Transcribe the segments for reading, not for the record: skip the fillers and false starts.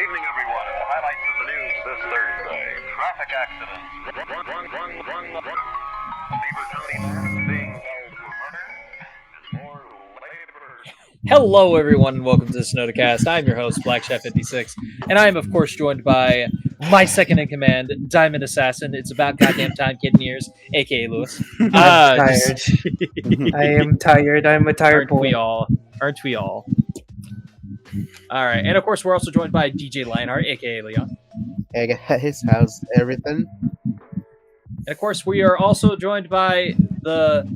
evening, everyone. The highlights of the news this Thursday. Traffic accidents. Beaver County man being held for murder. And more later. Hello, everyone, and welcome to the Snodacast. I'm your host, BlackChat56, and I am, of course, joined by my second-in-command, DimondAssassin. It's about goddamn time, kid in years, a.k.a. Lewis. I'm tired. I am tired. I'm a tired boy. Aren't we all? All right, and of course, we're also joined by DJ Lionheart, a.k.a. Leon. Hey guys, how's everything? And of course, we are also joined by the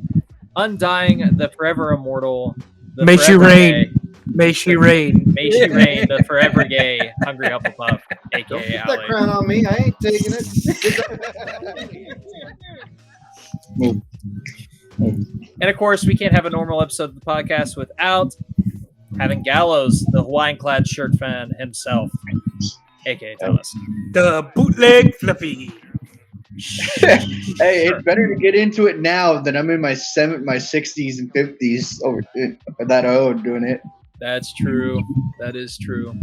undying, the forever immortal, the May she forever reign. gay, May she reign. May she reign, the forever gay HungryHufflepuff, Don't a.k.a. put that Ali. crown on me. I ain't taking it. And of course, we can't have a normal episode of the podcast without having Gallows, the Hawaiian-clad shirt fan himself, a.k.a. Thomas. The bootleg fluffy. Hey, it's better to get into it now than I'm in my 60s and 50s over that old doing it. That's true. That is true.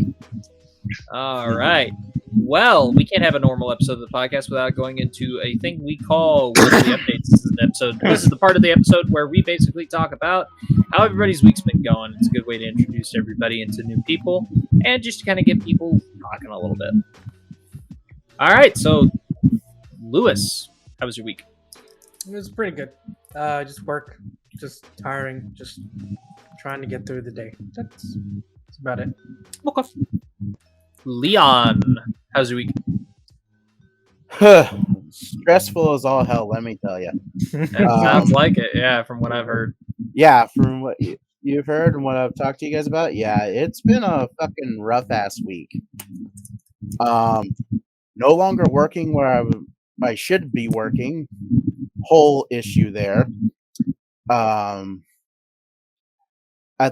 All right. Well, we can't have a normal episode of the podcast without going into a thing we call Weekly Updates. This is the part of the episode where we basically talk about how everybody's week's been going. It's a good way to introduce everybody into new people and just to kind of get people talking a little bit. All right. So, Lewis, how was your week? It was pretty good. Just work. Just tiring. Just trying to get through the day. That's about it. Okay. Leon, how's your week? Stressful as all hell, let me tell you. It sounds like it, yeah, from what I've heard. Yeah, from what you've heard and what I've talked to you guys about, yeah, it's been a fucking rough-ass week. No longer working where I should be working. Whole issue there. At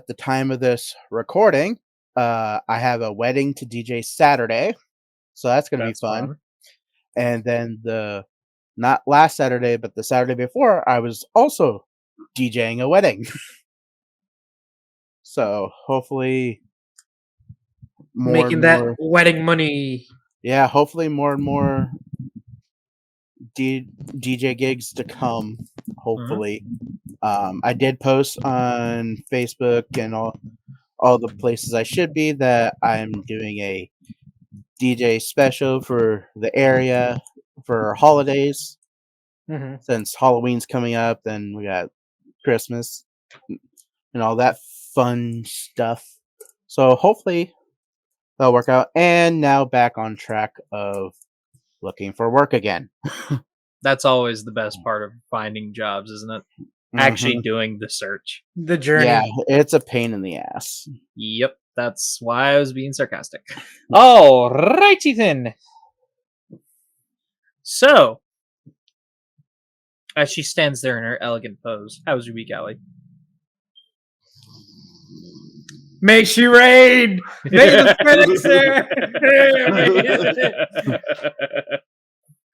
the time of this recording, I have a wedding to DJ Saturday, so that's going to be fun. And then not last Saturday, but the Saturday before, I was also DJing a wedding. So hopefully Making that wedding money. Yeah, hopefully more and more DJ gigs to come, hopefully. I did post on Facebook and all the places I should be that I'm doing a DJ special for the area for holidays. Mm-hmm. Since Halloween's coming up, then we got Christmas and all that fun stuff. So hopefully that'll work out. And now back on track of looking for work again. That's always the best part of finding jobs, isn't it? Actually doing the search. The journey. Yeah, it's a pain in the ass. Yep, that's why I was being sarcastic. Oh, righty then. So, as she stands there in her elegant pose, how was your week, Allie? May she reign. May the Prancer.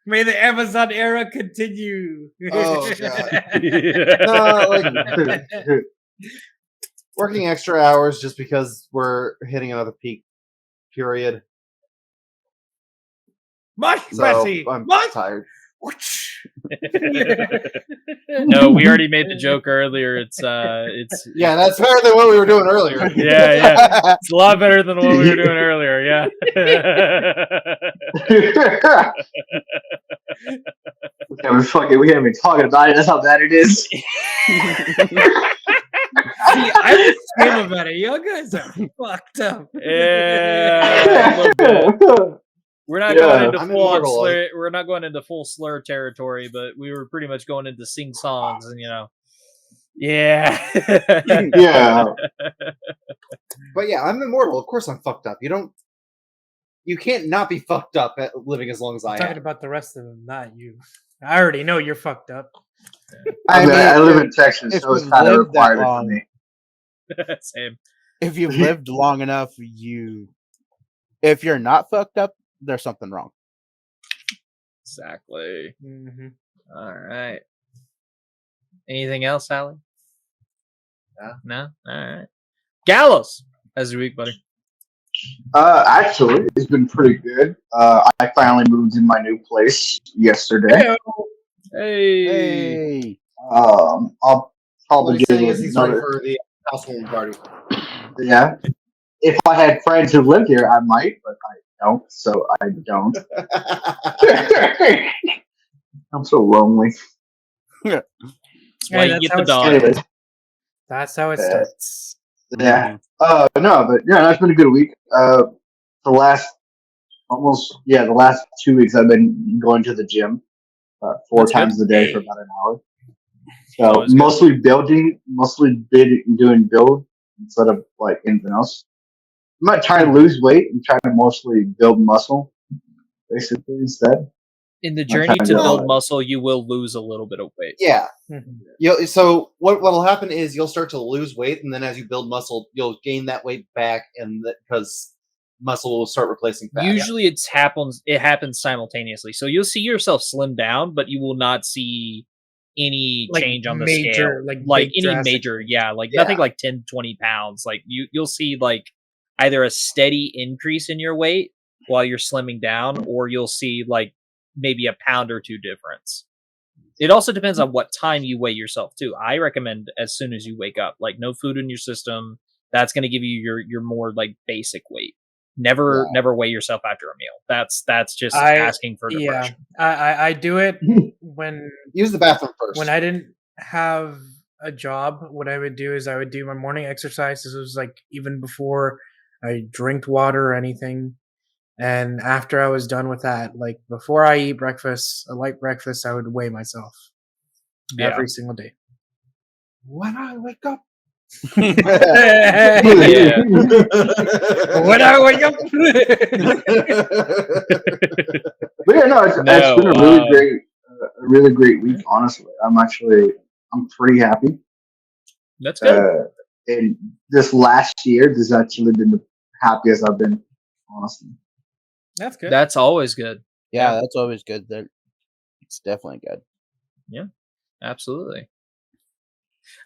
May the Amazon era continue. Oh, God. Working extra hours just because we're hitting another peak period. Much So messy. I'm Much. tired. No, we already made the joke earlier. It's Yeah, that's better than what we were doing earlier. yeah. It's a lot better than what we were doing earlier. Yeah. Yeah, we haven't been talking about it. That's how bad it is. See, I was scared about it. You guys are fucked up. Yeah. A little bit. We're not going into I'm full immortal. slur. We're not going into full slur territory, but we were pretty much going into sing songs, and yeah. Yeah. But yeah, I'm immortal. Of course I'm fucked up. You can't not be fucked up at living as long as I Talking am. about the rest of them, not you. I already know you're fucked up. I mean, live in Texas, if so it's you kind of live that required for long- me. Same. If you've lived long enough, if you're not fucked up, there's something wrong. Exactly. Mm-hmm. All right. Anything else, Allie? Yeah. No? All right. Gallows. How's your week, buddy? Actually, it's been pretty good. I finally moved in my new place yesterday. Hey. Hey. I'll All probably he's do saying is he's ready another. for the household party. Yeah. If I had friends who lived here, I might, but I don't, so I don't. I'm so lonely. That's why you that's get how the it dog. starts. Anyways, That's how it Yeah. starts. yeah. No, but yeah, that's been a good week. The last 2 weeks I've been going to the gym 4 That's times good. a day for about an hour. So Always good. mostly doing build instead of like anything else. I'm not trying to lose weight. I'm trying to mostly build muscle, basically, instead. In the I'm journey trying to to do build it. muscle, you will lose a little bit of weight. Yeah. Mhm. So what'll happen is you'll start to lose weight, and then as you build muscle, you'll gain that weight back, and because muscle will start replacing fat. Usually it happens simultaneously. So you'll see yourself slim down, but you will not see any Like change on the major, scale. like Like big any drastic major, like Yeah. nothing like 10, 20 pounds. Like you'll see like either a steady increase in your weight while you're slimming down, or you'll see like maybe a pound or 2 difference. It also depends on what time you weigh yourself too. I recommend as soon as you wake up, like no food in your system. That's going to give you your more like basic weight. Never weigh yourself after a meal. That's just asking for depression. I do it when Use the bathroom first. when I didn't have a job. What I would do is I would do my morning exercise. This was like even before I drink water or anything. And after I was done with that, like before I eat breakfast, a light breakfast, I would weigh myself every single day. When I wake up. Yeah. When I wake up. But yeah, no, it's been a really great week. Honestly, I'm pretty happy. That's good. And this last year, this has actually been the happiest I've been. Honestly, That's good. That's always good. Yeah, that's always good. It's definitely good. Absolutely.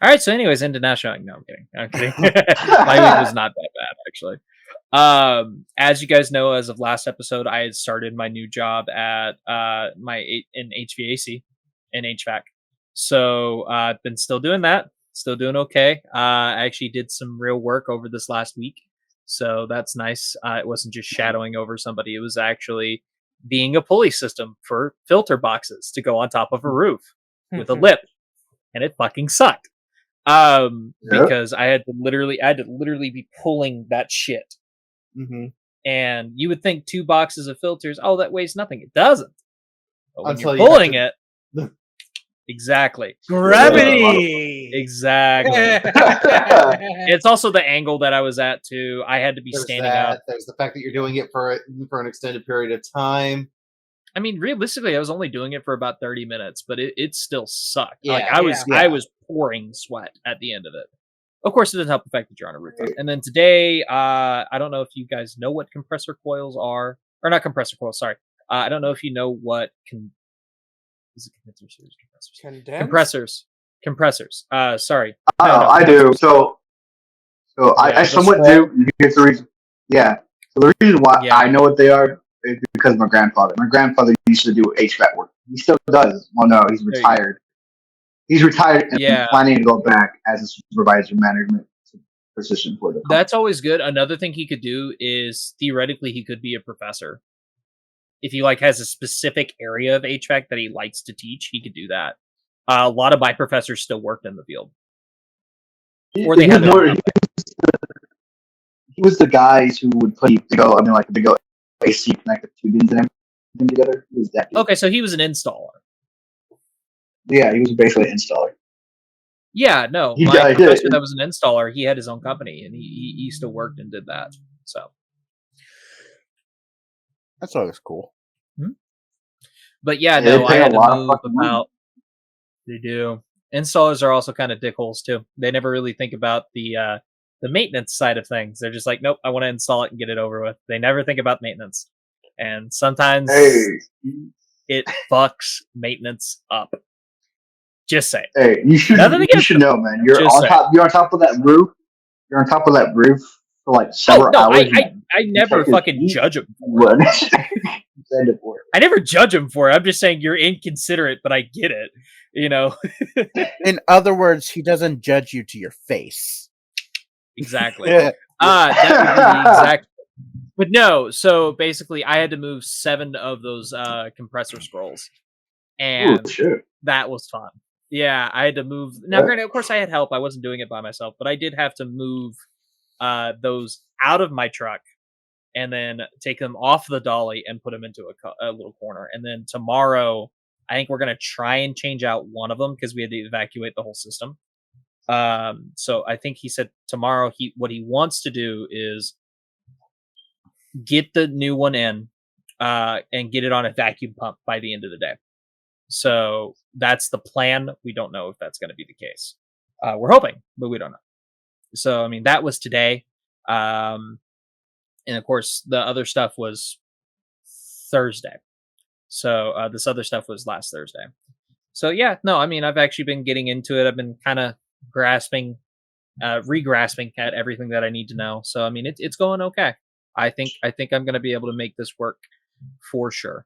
All right. So, anyways, into national. No, I'm kidding. My week was not that bad, actually. As you guys know, as of last episode, I had started my new job at in HVAC and HVAC. So I've been still doing that. Still doing okay. I actually did some real work over this last week, so that's nice. It wasn't just shadowing over somebody. It was actually being a pulley system for filter boxes to go on top of a roof with a lip, and it fucking sucked. Because I had to literally be pulling that shit. Mm-hmm. And you would think 2 boxes of filters, oh, that weighs nothing. It doesn't. But when Until you're you pulling have it, exactly. Gravity. Exactly. It's also the angle that I was at too. I had to be standing up. There's the fact that you're doing it for an extended period of time. I mean, realistically, I was only doing it for about 30 minutes, but it still sucked. Yeah, like I was pouring sweat at the end of it. Of course, it doesn't help the fact that you're on a rooftop. And then today, I don't know if you guys know what compressor coils are, or not compressor coils. Sorry, I don't know if you know what is it compressors? Compressors. Sorry. I do. So I somewhat do. Here's the reason. Yeah. So the reason why I know what they are is because of my grandfather. My grandfather used to do HVAC work. He still does. Well, no, he's retired. He's retired and planning to go back as a supervisor management position for the company. That's always good. Another thing he could do is theoretically he could be a professor. If he has a specific area of HVAC that he likes to teach, he could do that. A lot of my professors still worked in the field, or they had their own company. He was the guys who would put the big AC connected tubings and everything together. He was that dude. Okay, so he was an installer. Yeah, he was basically an installer. Yeah, no, my professor that was an installer, he had his own company, and he still worked and did that. So that's always cool. But yeah, no, I had to move about. They do. Installers are also kind of dickholes too. They never really think about the maintenance side of things. They're just like, nope, I want to install it and get it over with. They never think about maintenance, and sometimes it fucks maintenance up. Just say. Hey, you should know, man. You're on top of that roof. You're on top of that roof for several hours. I never Check his fucking feet. judge him. What? Send it for it. I never judge him for it. I'm just saying you're inconsiderate, but I get it. You know. In other words, he doesn't judge you to your face. Exactly. That would be the exact. But no, so basically, I had to move 7 of those compressor scrolls, and Ooh, shit. that was fun. Yeah, I had to move. Now, granted, of course, I had help. I wasn't doing it by myself, but I did have to move those out of my truck and then take them off the dolly and put them into a little corner. And then tomorrow, I think we're gonna try and change out one of them because we had to evacuate the whole system. So I think he said tomorrow what he wants to do is get the new one in and get it on a vacuum pump by the end of the day. So that's the plan. We don't know if that's going to be the case. We're hoping, but we don't know. So, I mean, that was today. And of course, the other stuff was Thursday. So this other stuff was last Thursday. So yeah, no, I mean, I've actually been getting into it. I've been kind of re-grasping at everything that I need to know. So, I mean, it's going okay. I think I'm going to be able to make this work for sure.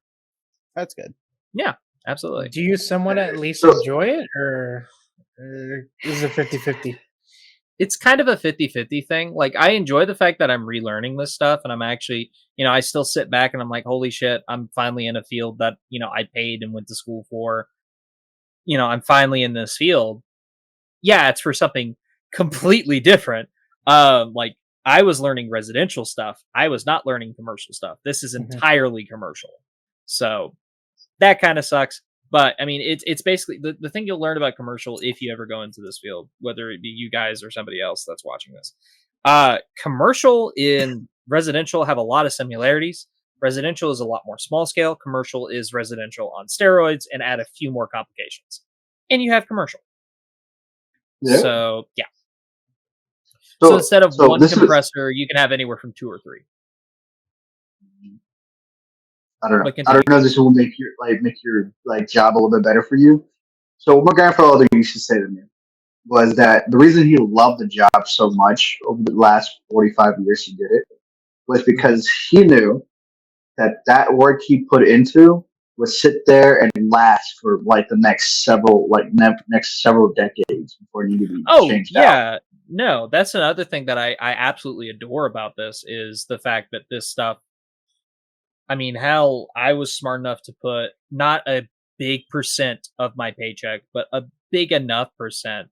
That's good. Yeah, absolutely. Do you somewhat at least enjoy it, or is it 50-50? It's kind of a 50-50 thing. Like, I enjoy the fact that I'm relearning this stuff, and I'm actually, I still sit back and I'm like, holy shit, I'm finally in a field that, I paid and went to school for. I'm finally in this field. Yeah, it's for something completely different. Like, I was learning residential stuff. I was not learning commercial stuff. This is entirely commercial. So that kind of sucks. But I mean, it's basically the thing you'll learn about commercial if you ever go into this field, whether it be you guys or somebody else that's watching this. Commercial in residential have a lot of similarities. Residential is a lot more small scale. Commercial is residential on steroids and add a few more complications. And you have commercial. Yeah. So yeah. So instead of one compressor, you can have anywhere from 2 or 3. I don't know. I don't know if this will make your job a little bit better for you. So what my grandfather used to say to me was that the reason he loved the job so much over the last 45 years he did it was because he knew that work he put into would sit there and last for the next several decades before it needed to be changed out. No, that's another thing that I absolutely adore about this is the fact that this stuff, I mean, hell, I was smart enough to put not a big percent of my paycheck, but a big enough percent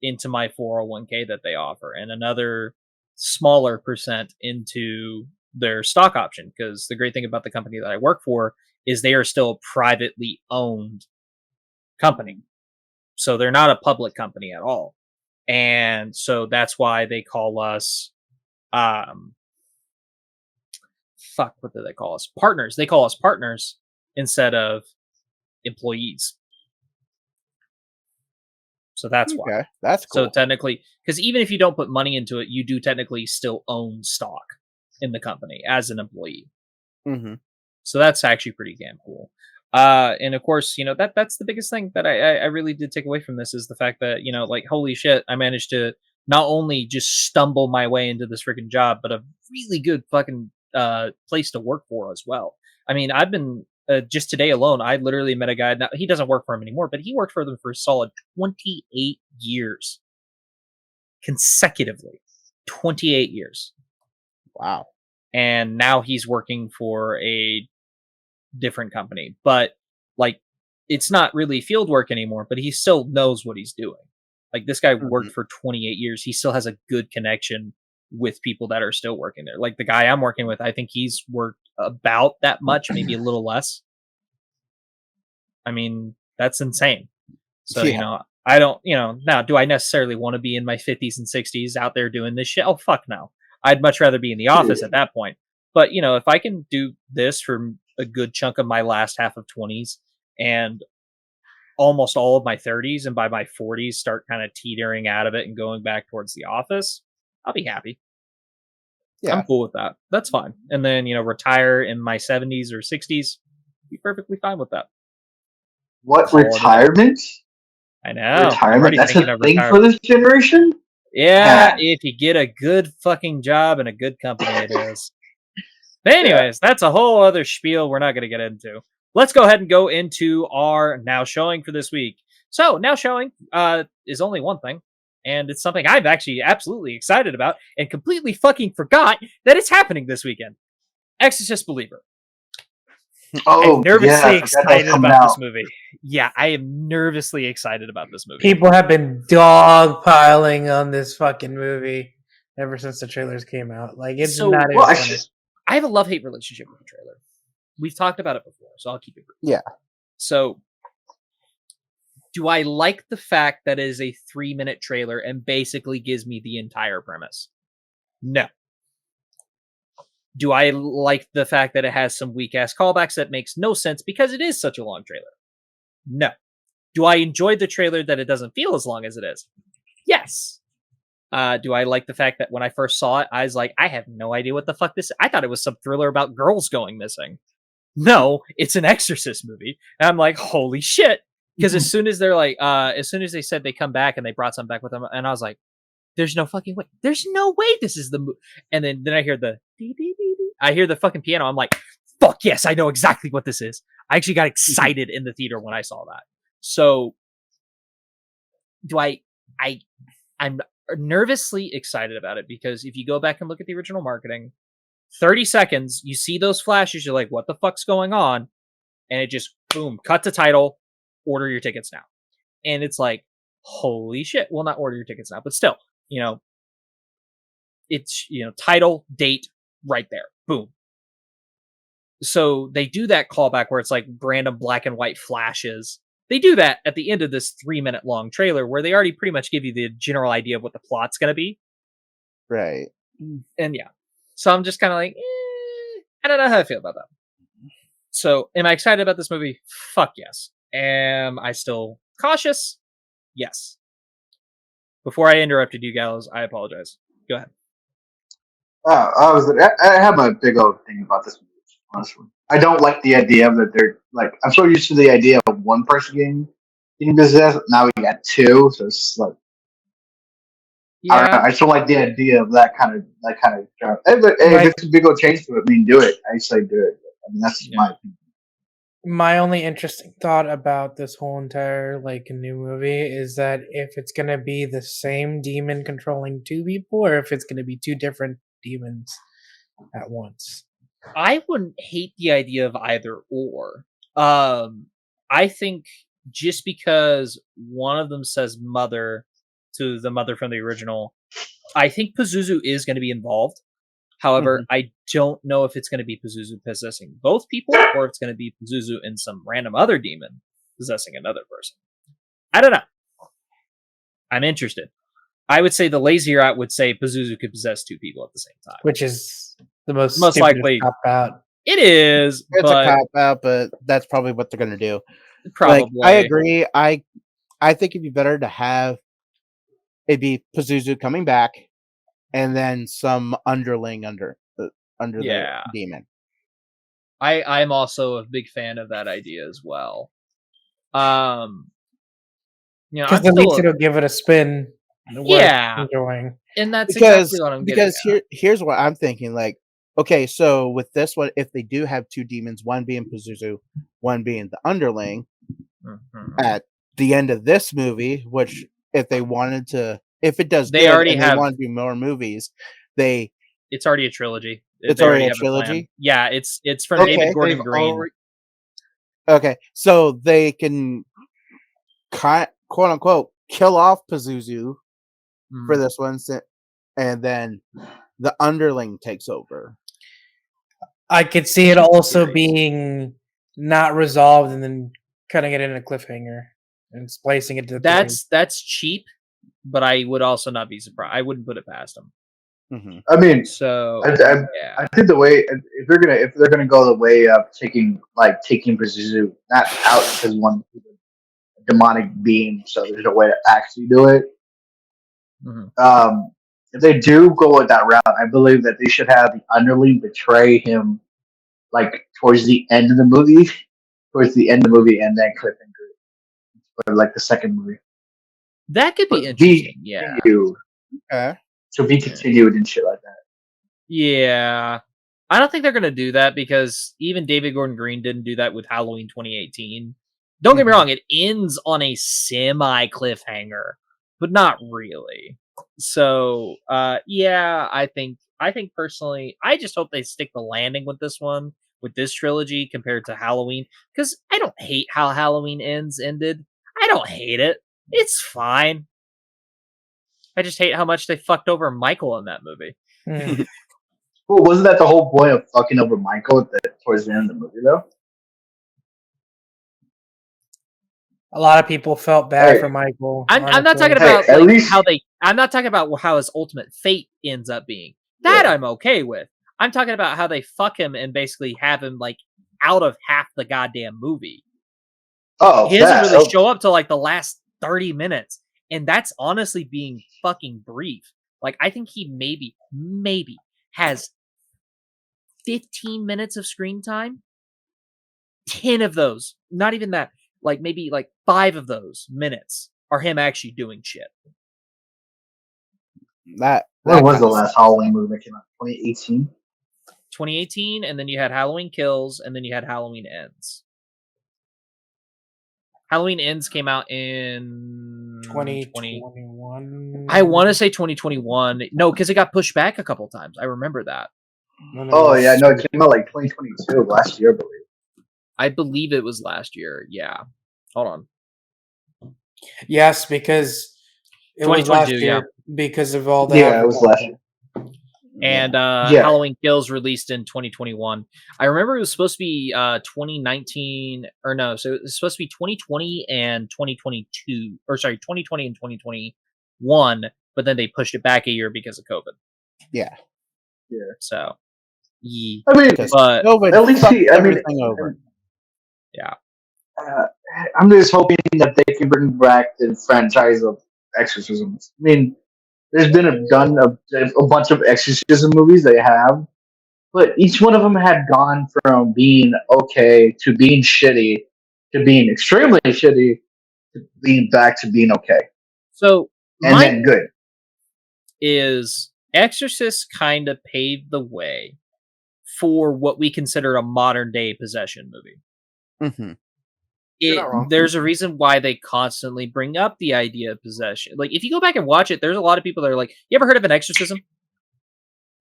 into my 401k that they offer, and another smaller percent into their stock option. Because the great thing about the company that I work for is they are still a privately owned company. So they're not a public company at all. And so that's why they call us, what do they call us? Partners. They call us partners instead of employees. So that's why. That's cool. So technically, because even if you don't put money into it, you do technically still own stock in the company as an employee. Mm-hmm. So that's actually pretty damn cool. And of course, that's the biggest thing that I really did take away from this is the fact that, holy shit, I managed to not only just stumble my way into this freaking job, but a really good fucking place to work for as well. I mean, I've been just today alone, I literally met a guy. Now, he doesn't work for him anymore, but he worked for them for a solid 28 years consecutively. 28 years. Wow. And now he's working for a different company, but it's not really field work anymore, but he still knows what he's doing. This guy worked for 28 years. He still has a good connection with people that are still working there. Like the guy I'm working with, I think he's worked about that much, maybe a little less. I mean, that's insane. So, I don't, now do I necessarily want to be in my 50s and 60s out there doing this shit? Oh, fuck no. I'd much rather be in the office at that point. But, if I can do this for a good chunk of my last half of 20s and almost all of my 30s, and by my 40s start kind of teetering out of it and going back towards the office, I'll be happy. Yeah. I'm cool with that. That's fine. And then, retire in my 70s or 60s, be perfectly fine with that. What, retirement? I know. Retirement? That's a thing for this generation? Yeah, if you get a good fucking job and a good company, it is. But anyways, that's a whole other spiel we're not going to get into. Let's go ahead and go into our Now Showing for this week. So, Now Showing is only one thing, and it's something I'm actually absolutely excited about and completely fucking forgot that it's happening this weekend. Exorcist Believer. I'm nervously excited about this movie. Yeah, I am nervously excited about this movie. People have been dogpiling on this fucking movie ever since the trailers came out. Like, it's So, not even Well, funny. I have a love-hate relationship with the trailer. We've talked about it before, so I'll keep it brief. Yeah. So, do I like the fact that it is a 3-minute trailer and basically gives me the entire premise? No. Do I like the fact that it has some weak-ass callbacks that makes no sense because it is such a long trailer? No. Do I enjoy the trailer that it doesn't feel as long as it is? Yes. Do I like the fact that when I first saw it, I was like, I have no idea what the fuck this is. I thought it was some thriller about girls going missing. No, it's an Exorcist movie. And I'm like, holy shit. Because as soon as they're like, as soon as they said they come back and they brought some back with them, and I was like, there's no fucking way. There's no way this is the movie. And then I hear the I hear the fucking piano. I'm like, fuck yes, I know exactly what this is. I actually got excited in the theater when I saw that. So do I'm nervously excited about it because if you go back and look at the original marketing, 30 seconds, you see those flashes, you're like, what the fuck's going on? And it just, boom, cut to title, order your tickets now. And it's like, holy shit. Well, not order your tickets now, but still, it's, title, date, right there. Boom. So they do that callback where it's like random black and white flashes. They do that at the end of this 3-minute long trailer where they already pretty much give you the general idea of what the plot's going to be. Right. And yeah. So I'm just kind of like, I don't know how I feel about that. So am I excited about this movie? Fuck yes. Am I still cautious? Yes. Before I interrupted you, Gallows, I apologize. Go ahead. I have a big old thing about this movie, honestly. I don't like the idea that they're like. I'm so used to the idea of one person getting possessed. Now we got two, so it's like. I don't know, I just don't like the idea of that kind of job. Hey, but hey, if it's a big old change to it, I mean, do it. I say do it. I mean, that's my opinion. My only interesting thought about this whole entire new movie is that if it's gonna be the same demon controlling two people, or if it's gonna be two different demons at once. I wouldn't hate the idea of either or. I think just because one of them says mother to the mother from the original, I think Pazuzu is going to be involved. However, I don't know if it's going to be Pazuzu possessing both people or if it's going to be Pazuzu and some random other demon possessing another person. I don't know. I'm interested. I would say the lazy route would say Pazuzu could possess two people at the same time. Which is the most likely cop out. It is. It's a cop out, but that's probably what they're going to do. Probably. I agree. I think it'd be better to have it be Pazuzu coming back and then some underling under the demon. I'm also a big fan of that idea as well. Because at least it'll give it a spin. Enjoying. And that's exactly what I'm getting at. Here's what I'm thinking. Like, okay, so with this one, if they do have two demons, one being Pazuzu, one being the underling, at the end of this movie, which if they wanted to, if it does, they want to do more movies. It's already a trilogy. It's already a trilogy. Yeah, it's from David Gordon Green. Okay, so they can quote unquote kill off Pazuzu for this one, and then the underling takes over. I could see it also being not resolved and then cutting it in a cliffhanger and splicing it to the that's cheap, but I would also not be surprised. I wouldn't put it past them. I mean, so I think the way if they're gonna go the way of taking Pazuzu not out because one demonic being, so there's no way to actually do it. If they do go with that route, I believe that they should have the underling betray him towards the end of the movie, and then cliffhanger for the second movie. That could be interesting. Yeah. Okay. to be continued and shit like that. Yeah. I don't think they're going to do that because even David Gordon Green didn't do that with Halloween 2018. Don't get me wrong, it ends on a semi cliffhanger, but not really. So, yeah, I think personally, I just hope they stick the landing with this one, with this trilogy compared to Halloween, because I don't hate how Halloween ended. I don't hate it. It's fine. I just hate how much they fucked over Michael in that movie. Well, wasn't that the whole point of fucking over Michael towards the end of the movie, though? A lot of people felt bad Hey. for Michael. I'm not talking Hey, about at like, least- I'm not talking about how his ultimate fate ends up being. That Yeah. I'm okay with. I'm talking about how they fuck him and basically have him like out of half the goddamn movie. Oh, He doesn't that. really show up till like the last 30 minutes, and that's honestly being fucking brief. Like I think he maybe has 15 minutes of screen time. 10 of those, not even that, like maybe like 5 of those minutes are him actually doing shit. That When was kind the of last sucks. Halloween movie that came out? 2018? 2018, and then you had Halloween Kills, and then you had Halloween Ends. Halloween Ends came out in 2021. I want to say 2021. No, because it got pushed back a couple times. I remember that. Oh, yeah, no, it came out like 2022, last year, I believe. I believe it was last year. Yeah. Hold on. Yes, because it was last 2022, year because of all the Yeah, it was last year. And Yeah. Halloween Kills released in 2021. I remember it was supposed to be 2019 or no, so it was supposed to be 2020 and 2022, or sorry, 2020 and 2021, but then they pushed it back a year because of COVID. Yeah. So, yeah. I mean, But COVID at least fucked I mean, everything over. yeah. I'm just hoping that they can bring back the franchise of exorcisms. I mean, there's been a bunch of exorcism movies they have, but each one of them had gone from being okay to being shitty to being extremely shitty to being back to being okay So and then good. is Exorcist kind of paved the way for what we consider a modern day possession movie. Mm-hmm. You're not wrong. There's a reason why they constantly bring up the idea of possession. Like, if you go back and watch it, there's a lot of people that are like, you ever heard of an exorcism?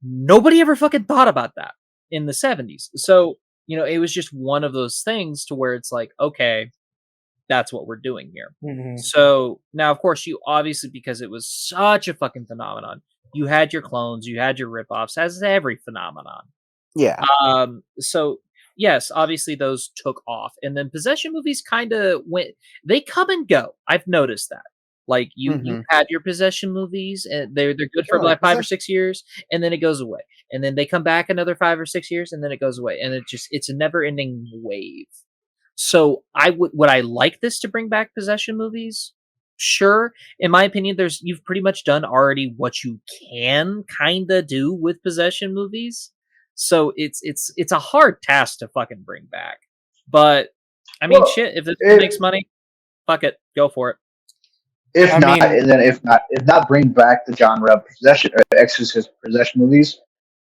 Nobody ever fucking thought about that in the 70s. So, it was just one of those things to where it's like, okay, that's what we're doing here. Mhm. So, now, of course, you obviously, because it was such a fucking phenomenon, you had your clones, you had your ripoffs, as every phenomenon. Yeah. So yes, obviously those took off, and then possession movies kind of they come and go. I've noticed that. Like you had your possession movies, and they're good for Yeah, like 5 or possession. 6 years, and then it goes away, and then they come back another 5 or 6 years, and then it goes away, and it's a never ending wave. So would I like this to bring back possession movies? Sure. In my opinion, you've pretty much done already what you can kind of do with possession movies. So it's a hard task to fucking bring back. But I mean, Well, shit, if this it- makes money, fuck it, go for it. If I not, mean- and then if not, bring back the genre of possession or exorcist possession movies.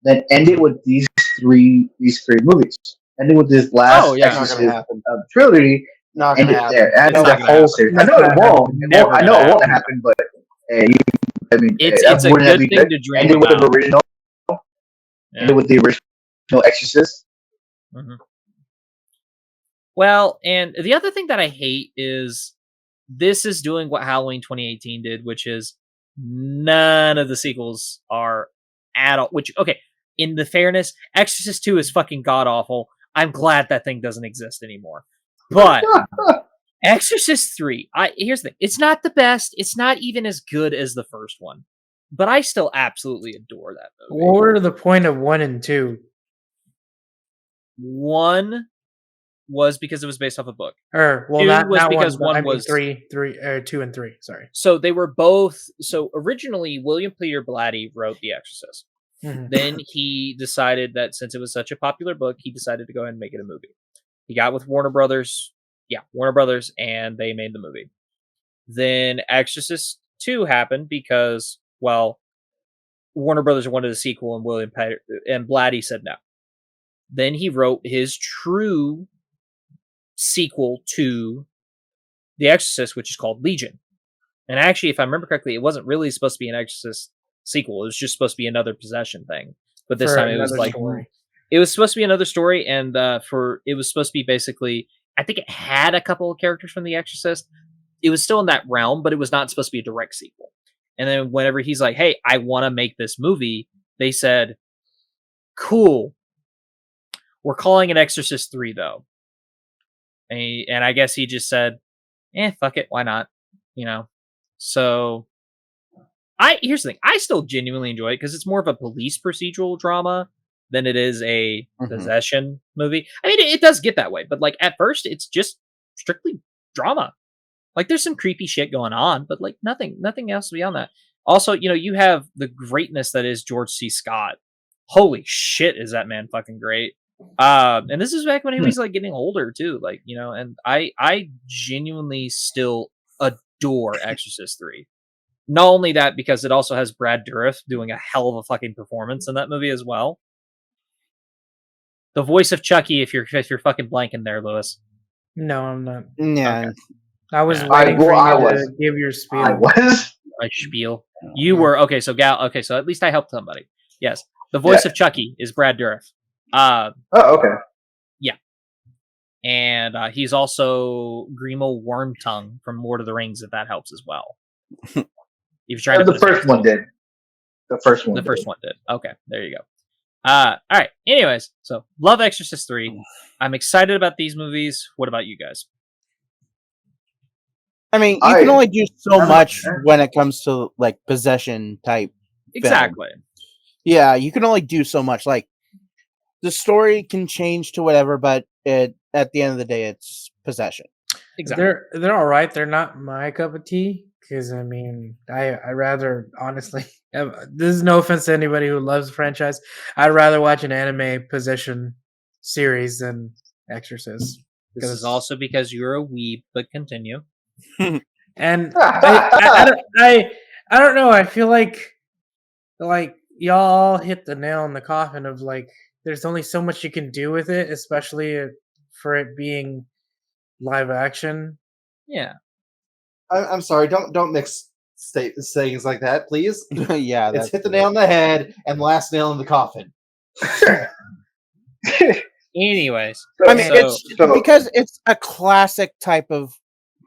Then end it with these three movies. End it with this last Oh, yeah. Not exorcist gonna happen. trilogy. Not End gonna it happen. there. Add It's the not gonna whole happen. series. I That's know not it won't. Never I know gonna it won't happen. happen, but I mean, It's that a wouldn't that good be thing to dream End it with the about. original. End it with the original Exorcist. Mhm. Well, and the other thing that I hate is this is doing what Halloween 2018 did, which is none of the sequels are at all. Which, okay, in the fairness, Exorcist 2 is fucking god awful. I'm glad that thing doesn't exist anymore. But Exorcist 3, here's the thing. It's not the best. It's not even as good as the first one. But I still absolutely adore that movie. What were the point of 1 and 2? 1 was because it was based off a book. Or well, 2 not was not because one. one I mean, was 2 and 3. Sorry. So they were both. So originally, William Peter Blatty wrote The Exorcist. Mhm. Then he decided that since it was such a popular book, he decided to go ahead and make it a movie. He got with Warner Brothers. Yeah, Warner Brothers, and they made the movie. Then Exorcist 2 happened because Well, Warner Brothers wanted a sequel, and Blatty said no. Then he wrote his true sequel to The Exorcist, which is called Legion. And actually, if I remember correctly, it wasn't really supposed to be an Exorcist sequel. It was just supposed to be another possession thing. But this time it was like story. It was supposed to be another story, and it was supposed to be basically, I think it had a couple of characters from The Exorcist. It was still in that realm, but it was not supposed to be a direct sequel. And then whenever he's like, "Hey, I want to make this movie," they said, "Cool. We're calling it Exorcist 3, though." And I guess he just said, fuck it, why not? So here's the thing. I still genuinely enjoy it because it's more of a police procedural drama than it is a possession movie. I mean, it does get that way, but like at first it's just strictly drama. Like there's some creepy shit going on, but like nothing else beyond that. Also, you have the greatness that is George C. Scott. Holy shit, is that man fucking great. And this is back when he was like getting older too, like, and I genuinely still adore Exorcist 3. Not only that, because it also has Brad Dourif doing a hell of a fucking performance in that movie as well. The voice of Chucky, if you're fucking blanking there, Lewis. No, I'm not. Yeah. Okay. I was waiting for you to give your spiel. I was. My spiel. You were okay. So so at least I helped somebody. Yes, the voice of Chucky is Brad Dourif. Oh, okay. Yeah, and he's also Grimo Wormtongue from Lord of the Rings. If that helps as well. If you're trying The first one did. The first one did. Okay, there you go. All right. Anyways, so love Exorcist 3. I'm excited about these movies. What about you guys? I mean, you can only do so much when it comes to like possession type. Exactly. Film. Yeah, you can only do so much. Like the story can change to whatever, but at the end of the day, it's possession. Exactly. They're all right. They're not my cup of tea because I mean, I rather honestly. This is no offense to anybody who loves the franchise. I'd rather watch an anime possession series than Exorcist. This is also because you're a weeb, but continue. And I don't know. I feel like y'all hit the nail on the coffin of like there's only so much you can do with it, especially for it being live action. Yeah. I'm sorry. Don't mix sayings like that, please. Yeah, it's hit the nail on the head and last nail in the coffin. Anyways, I mean, it's because it's a classic type of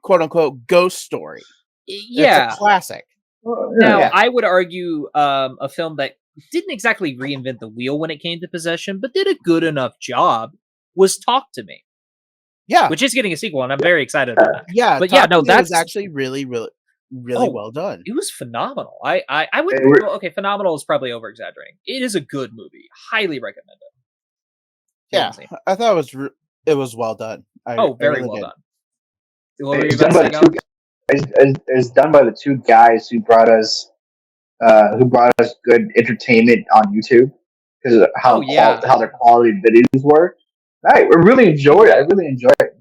quote unquote ghost story. Yeah, it's a classic. Now, I would argue a film that didn't exactly reinvent the wheel when it came to possession, but did a good enough job was Talk to Me. Yeah, which is getting a sequel, and I'm very excited about that. Yeah, but that's actually really well done. It was phenomenal. I would okay, phenomenal is probably over exaggerating. It is a good movie. Highly recommend it. Yeah, I thought it was well done. Very well done. It's done by the two guys who brought us good entertainment on YouTube because of how their quality videos were. I really enjoyed it.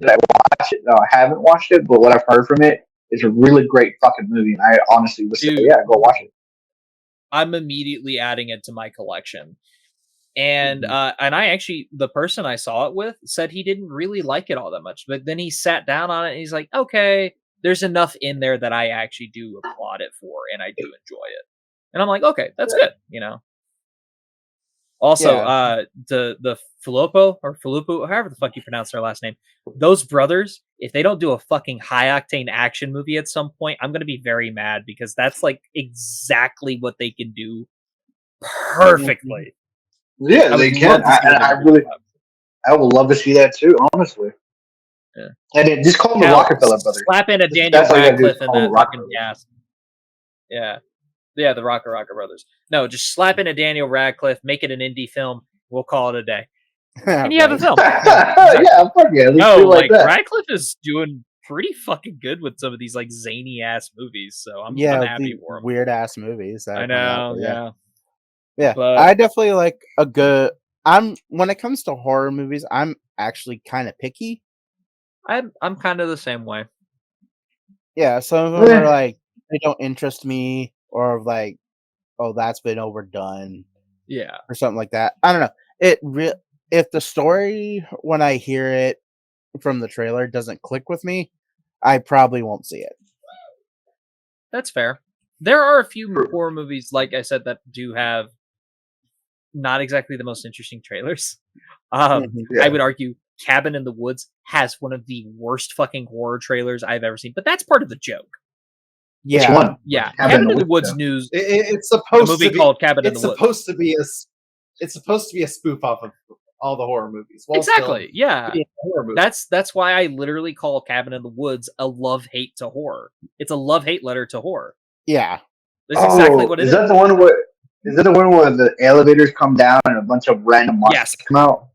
Did I watch it? No, I haven't watched it, but what I've heard from it is a really great fucking movie, and I honestly would say, go watch it. I'm immediately adding it to my collection. And and I actually, the person I saw it with said he didn't really like it all that much, but then he sat down on it and he's like, okay, there's enough in there that I actually do applaud it for, and I do enjoy it. And I'm like, okay, that's good, Also, the Filippo, however the fuck you pronounce their last name, those brothers, if they don't do a fucking high octane action movie at some point, I'm gonna be very mad because that's like exactly what they can do perfectly. Yeah, they can. I would love to see that too, honestly. Yeah. And then just call them the Rockefeller brothers. Slap in a Daniel Radcliffe in that fucking cast. Yeah. Yeah, the Rocker brothers. No, just slap in a Daniel Radcliffe, make it an indie film. We'll call it a day. And you have a film. Yeah, fuck yeah. No, like Radcliffe is doing pretty fucking good with some of these like zany ass movies. So I'm happy for him. Weird ass movies. I know. Yeah. But I definitely like a good. When it comes to horror movies, I'm actually kind of picky. I'm kind of the same way. Yeah, some of them are like they don't interest me. Or like oh, that's been overdone Yeah. or something like that. I don't know. If the story when I hear it from the trailer doesn't click with me, I probably won't see it. That's fair. There are a few horror movies, like I said, that do have not exactly the most interesting trailers. Yeah. I would argue Cabin in the Woods has one of the worst fucking horror trailers I've ever seen, but that's part of the joke. Which Yeah. one? Yeah, Cabin Cabin in in the the Woods Woods, news. It's A supposed movie to be called Cabin in it's the Woods. supposed to be it's supposed to be a spoof off of all the horror movies. while still Exactly. Yeah. being a horror movie. That's why I literally call Cabin in the Woods a love-hate to horror. It's a love-hate letter to horror. Yeah. That's exactly what it is. Is that the one where? Is that the one where the elevators come down and a bunch of random monsters Yes. come out?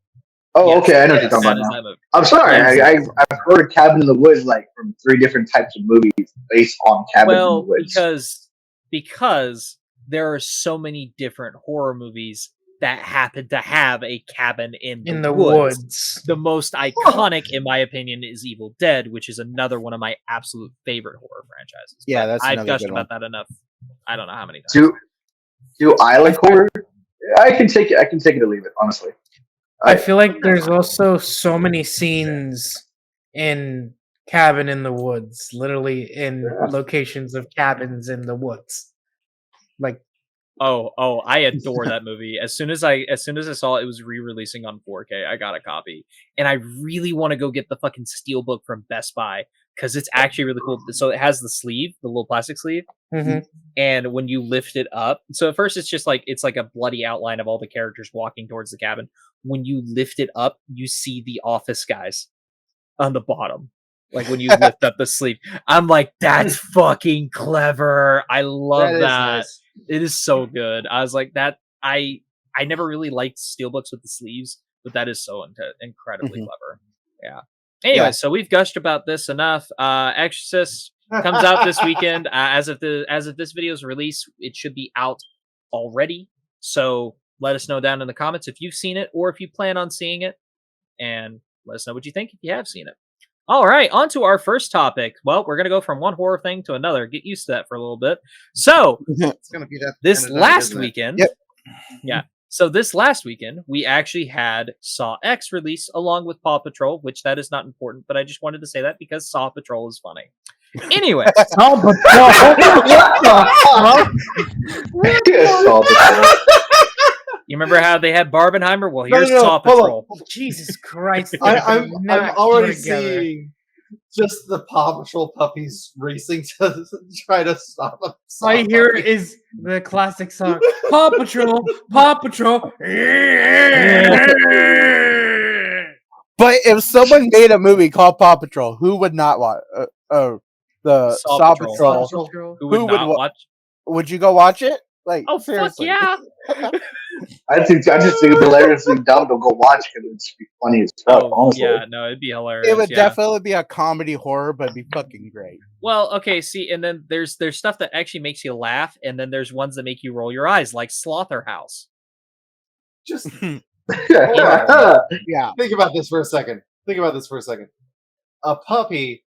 Oh, Yes, okay, I know what yes, you're talking That about is now. that movie. I'm sorry, Yes. I've heard of Cabin in the Woods like from 3 different types of movies based on Cabin in the Well, Woods. because there are so many different horror movies that happen to have a cabin in In the the woods. woods. The most iconic, in my opinion, is Evil Dead, which is another one of my absolute favorite horror franchises. Yeah, But that's I've another gushed good about that enough. I don't know how many times. Do I like horror? I can take it. I can take it or leave it. Honestly, I feel like there's also so many scenes in Cabin in the Woods, literally in locations of cabins in the woods. Like, Oh, I adore that movie. As soon as I saw it was re-releasing on 4K, I got a copy. And I really want to go get the fucking steelbook from Best Buy because it's actually really cool. So it has the sleeve, the little plastic sleeve, mhm. and when you lift it up, so at first it's like a bloody outline of all the characters walking towards the cabin. When you lift it up, you see the office guys on the bottom. Like when you lift up the sleeve. I'm like, that's fucking clever. I love That is that. nice. It is so good. I was like that. I never really liked steelbooks with the sleeves, but that is so incredibly Mhm. clever. Yeah. Anyway, Yeah. so we've gushed about this enough. Exorcist comes out this weekend. As of this video's release, it should be out already. So let us know down in the comments if you've seen it or if you plan on seeing it, and let us know what you think if you have seen it. All right, on to our first topic. Well, we're gonna go from one horror thing to another. Get used to that for a little bit. So It's gonna be that this kind of night, last isn't it? weekend, Yep. yeah. So this last weekend, we actually had Saw X release along with Paw Patrol, which that is not important, but I just wanted to say that because Saw Patrol is funny. Anyway, Oh, but what the fuck? Saw Patrol. you remember how they had Barbenheimer? Well, No, here's no, Saw hold on. Patrol. Jesus Christ! I'm Not already together. seeing just the Paw Patrol puppies racing to try to stop them. All I hear is the classic song, Paw Patrol, Paw Patrol. But if someone made a movie called Paw Patrol, who would not watch the Saw Saw Patrol. Patrol? Who would Who would not wa- watch? Would you go watch it? Like, Oh, seriously. fuck yeah! I just think it's hilariously dumb to go watch it. It'd be funny as fuck. Oh, honestly. yeah, no, it'd be hilarious. It would yeah. definitely be a comedy horror, but it'd be fucking great. Well, okay, see, and then there's stuff that actually makes you laugh, and then there's ones that make you roll your eyes, like Slaughterhouse. Just Yeah. think about this for a second. A puppy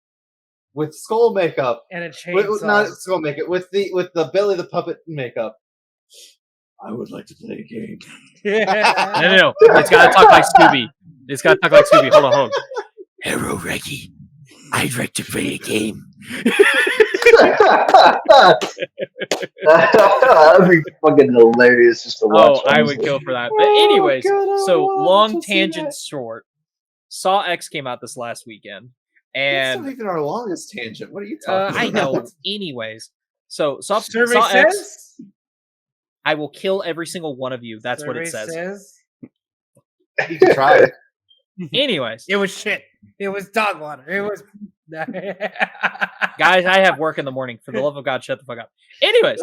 with skull makeup, And a with, not chainsaw. skull makeup, with the Billy the Puppet makeup. I would like to play a game. No. It's gotta talk like Scooby. It's gotta talk like Scooby. Hold on. Hello, Reggie. I'd like to play a game. That'd be fucking hilarious just to watch. Oh, I would honestly. kill for that. But Oh, anyways, God, I so want long to see tangent that. short. Saw X came out this last weekend, That's and not even our longest tangent. What are you talking I about? know. Anyways, so Saw Survey X. says. I will kill every single one of you. That's what it Survey says. You can try it. Anyways, It was shit. It was dog water. It was. guys, I have work in the morning. For the love of God, shut the fuck up. Anyways,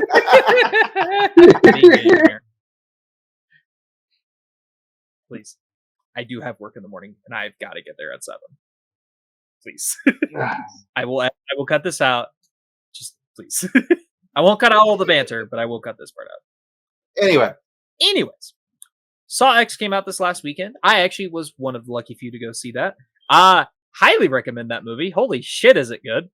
please, I do have work in the morning, and I've got to get there at 7. Please, I will cut this out. Just please, I won't cut out all the banter, but I will cut this part out. Anyway, Anyways, Saw X came out this last weekend. I actually was one of the lucky few to go see that. Highly recommend that movie. Holy shit, is it good?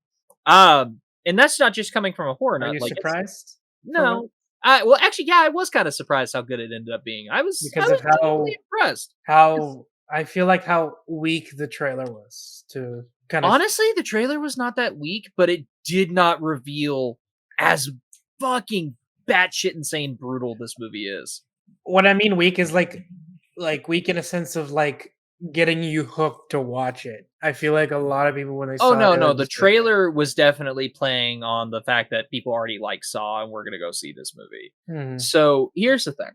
And that's not just coming from a horror Are nut. you Like, surprised? no, Well, actually, yeah, I was kind of surprised how good it ended up being. I was genuinely impressed. How I feel like how weak the trailer was to kind of. Honestly, the trailer was not that weak, but it did not reveal as fucking batshit insane brutal this movie is. What I mean weak is like weak in a sense of like getting you hooked to watch it. I feel like a lot of people when they saw no, it, the trailer was definitely playing on the fact that people already like Saw and we're gonna go see this movie. Mhm. So here's the thing.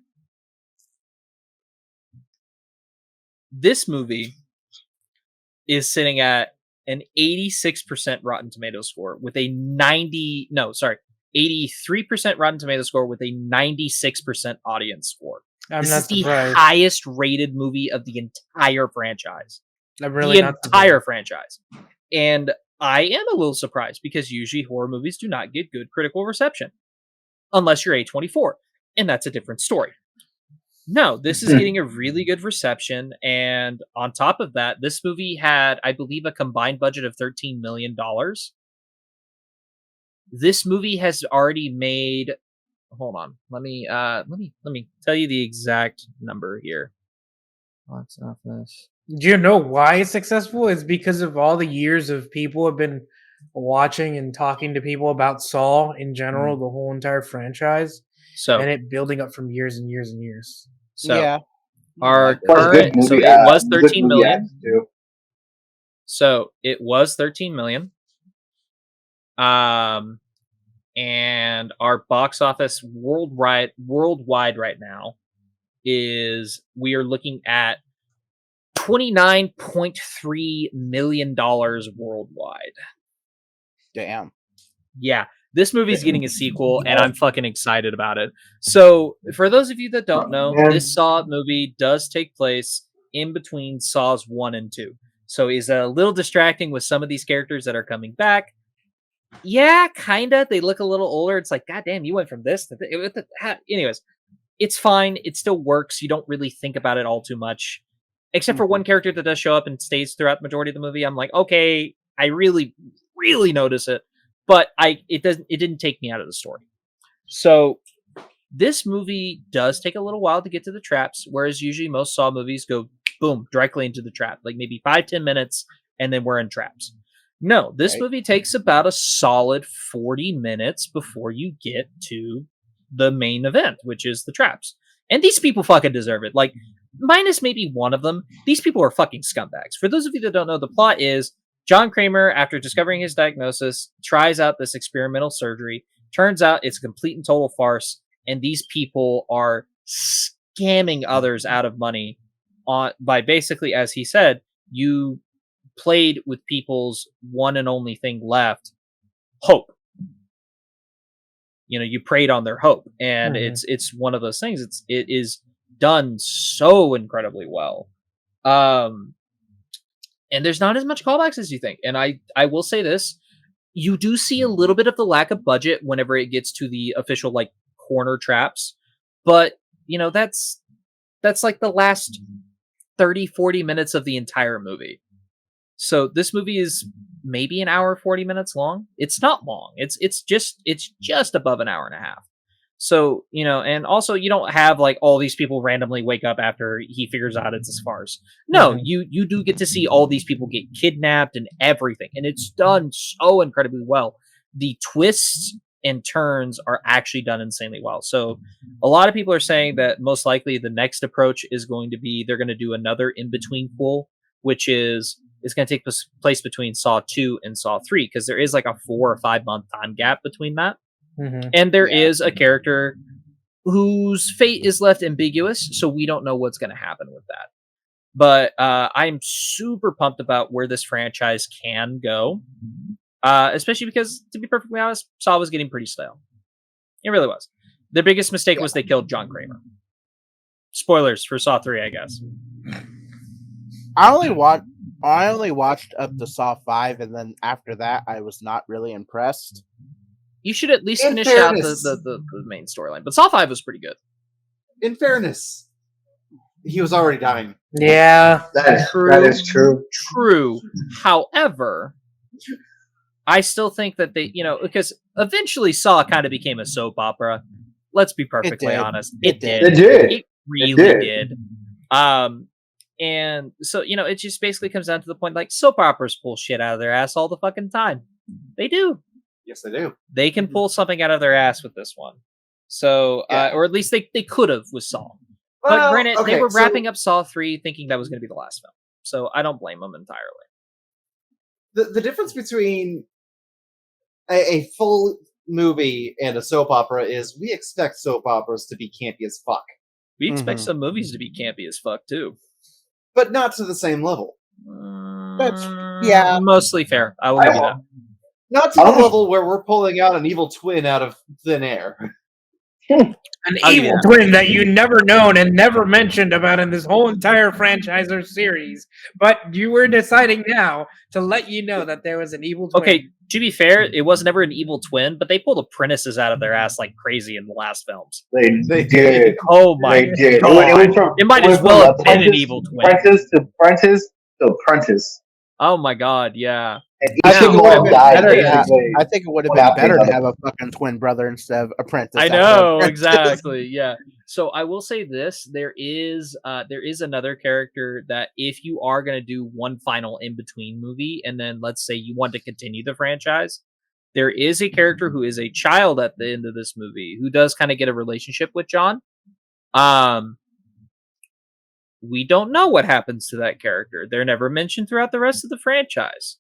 This movie is sitting at an 86% Rotten Tomatoes score with a 83% Rotten Tomatoes score with a 96% audience score. I'm This not is the surprised. highest rated movie of the entire franchise. I'm really The not entire franchise. And I am a little surprised because usually horror movies do not get good critical reception. Unless you're A24. And that's a different story. No, this is getting a really good reception. And on top of that, this movie had, I believe, a combined budget of $13 million. This movie has already made, hold on. Let me tell you the exact number here. Box office. Do you know why it's successful? It's because of all the years of people have been watching and talking to people about Saw in general, the whole entire franchise, So, and it building up from years and years and years. so yeah. our It was a good current, so movie, it was good 13 movie million. acts, too. So it was 13 million. And our box office worldwide right now is we are looking at $29.3 million worldwide. Damn. Yeah, this movie's getting a sequel, and I'm fucking excited about it. So, for those of you that don't know, this Saw movie does take place in between Saws 1 and 2. So, is a little distracting with some of these characters that are coming back. Yeah, kinda. They look a little older. It's like, God damn, you went from this to anyways, it's fine. It still works. You don't really think about it all too much. Except for one character that does show up and stays throughout the majority of the movie. I'm like, okay, I really, really notice it. But it didn't take me out of the story. So this movie does take a little while to get to the traps, whereas usually most Saw movies go boom, directly into the trap. Like maybe 5-10 minutes, and then we're in traps. No, this movie takes about a solid 40 minutes before you get to the main event, which is the traps. And these people fucking deserve it. Like, minus maybe one of them, these people are fucking scumbags. For those of you that don't know, the plot is John Kramer, after discovering his diagnosis, tries out this experimental surgery. Turns out it's a complete and total farce, and these people are scamming others out of money by basically, as he said, you played with people's one and only thing left, hope. You know, you preyed on their hope, and it's one of those things. It is done so incredibly well, and there's not as much callbacks as you think. And I will say this: you do see a little bit of the lack of budget whenever it gets to the official like corner traps, but you know that's like the last 30-40 minutes of the entire movie. So this movie is maybe an hour 40 minutes long. It's not long. It's just above an hour and a half. So, you know, and also you don't have like all these people randomly wake up after he figures out it's a farce. No, you do get to see all these people get kidnapped and everything, and it's done so incredibly well. The twists and turns are actually done insanely well. So a lot of people are saying that most likely the next approach is going to be they're going to do another in-between pool, which is it's going to take place between Saw 2 and Saw 3, because there is like a 4 or 5 month time gap between that. And there is a character whose fate is left ambiguous, so we don't know what's going to happen with that. But I'm super pumped about where this franchise can go, especially because, to be perfectly honest, Saw was getting pretty stale. It really was. The biggest mistake was they killed John Kramer. Spoilers for Saw 3, I guess. I only watched up to Saw 5, and then after that, I was not really impressed. You should at least In finish fairness. out the main storyline. But Saw 5 was pretty good. In fairness, he was already dying. Yeah, That is true. True. However, I still think that they, you know, because eventually Saw kind of became a soap opera. let's be perfectly did. honest. It did. It did. It really did. did. And so, you know, it just basically comes down to the point, like, soap operas pull shit out of their ass all the fucking time. They do. Yes, I do. They can pull something out of their ass with this one. So, Yeah. or at least they could have with Saw. But Well, granted, they okay, were so- wrapping up Saw 3 thinking that was going to be the last film. So I don't blame them entirely. The difference between a full movie and a soap opera is we expect soap operas to be campy as fuck, We expect Mhm. some movies to be campy as fuck, too. but not to the same level. yeah. Mostly fair. I will give you that. Not to the level where we're pulling out an evil twin out of thin air. An Oh, evil yeah. twin that you never known and never mentioned about in this whole entire franchise or series. But you were deciding now to let you know that there was an evil twin. Okay, to be fair, it was never an evil twin, but they pulled apprentices out of their ass like crazy in the last films. They did. Oh my They did. God. It went from, It might went as from well have been an apprentice evil to twin. Apprentice to apprentice to apprentice. Oh my god, yeah. And I each think of it them would have all been died better. in different ways. I think it would have What been happened better to other- have a fucking twin brother instead of apprentice. I after know, apprentice. exactly. Yeah. So I will say this: there is another character that if you are going to do one final in between movie, and then let's say you want to continue the franchise, there is a character who is a child at the end of this movie who does kind of get a relationship with John. We don't know what happens to that character. They're never mentioned throughout the rest of the franchise.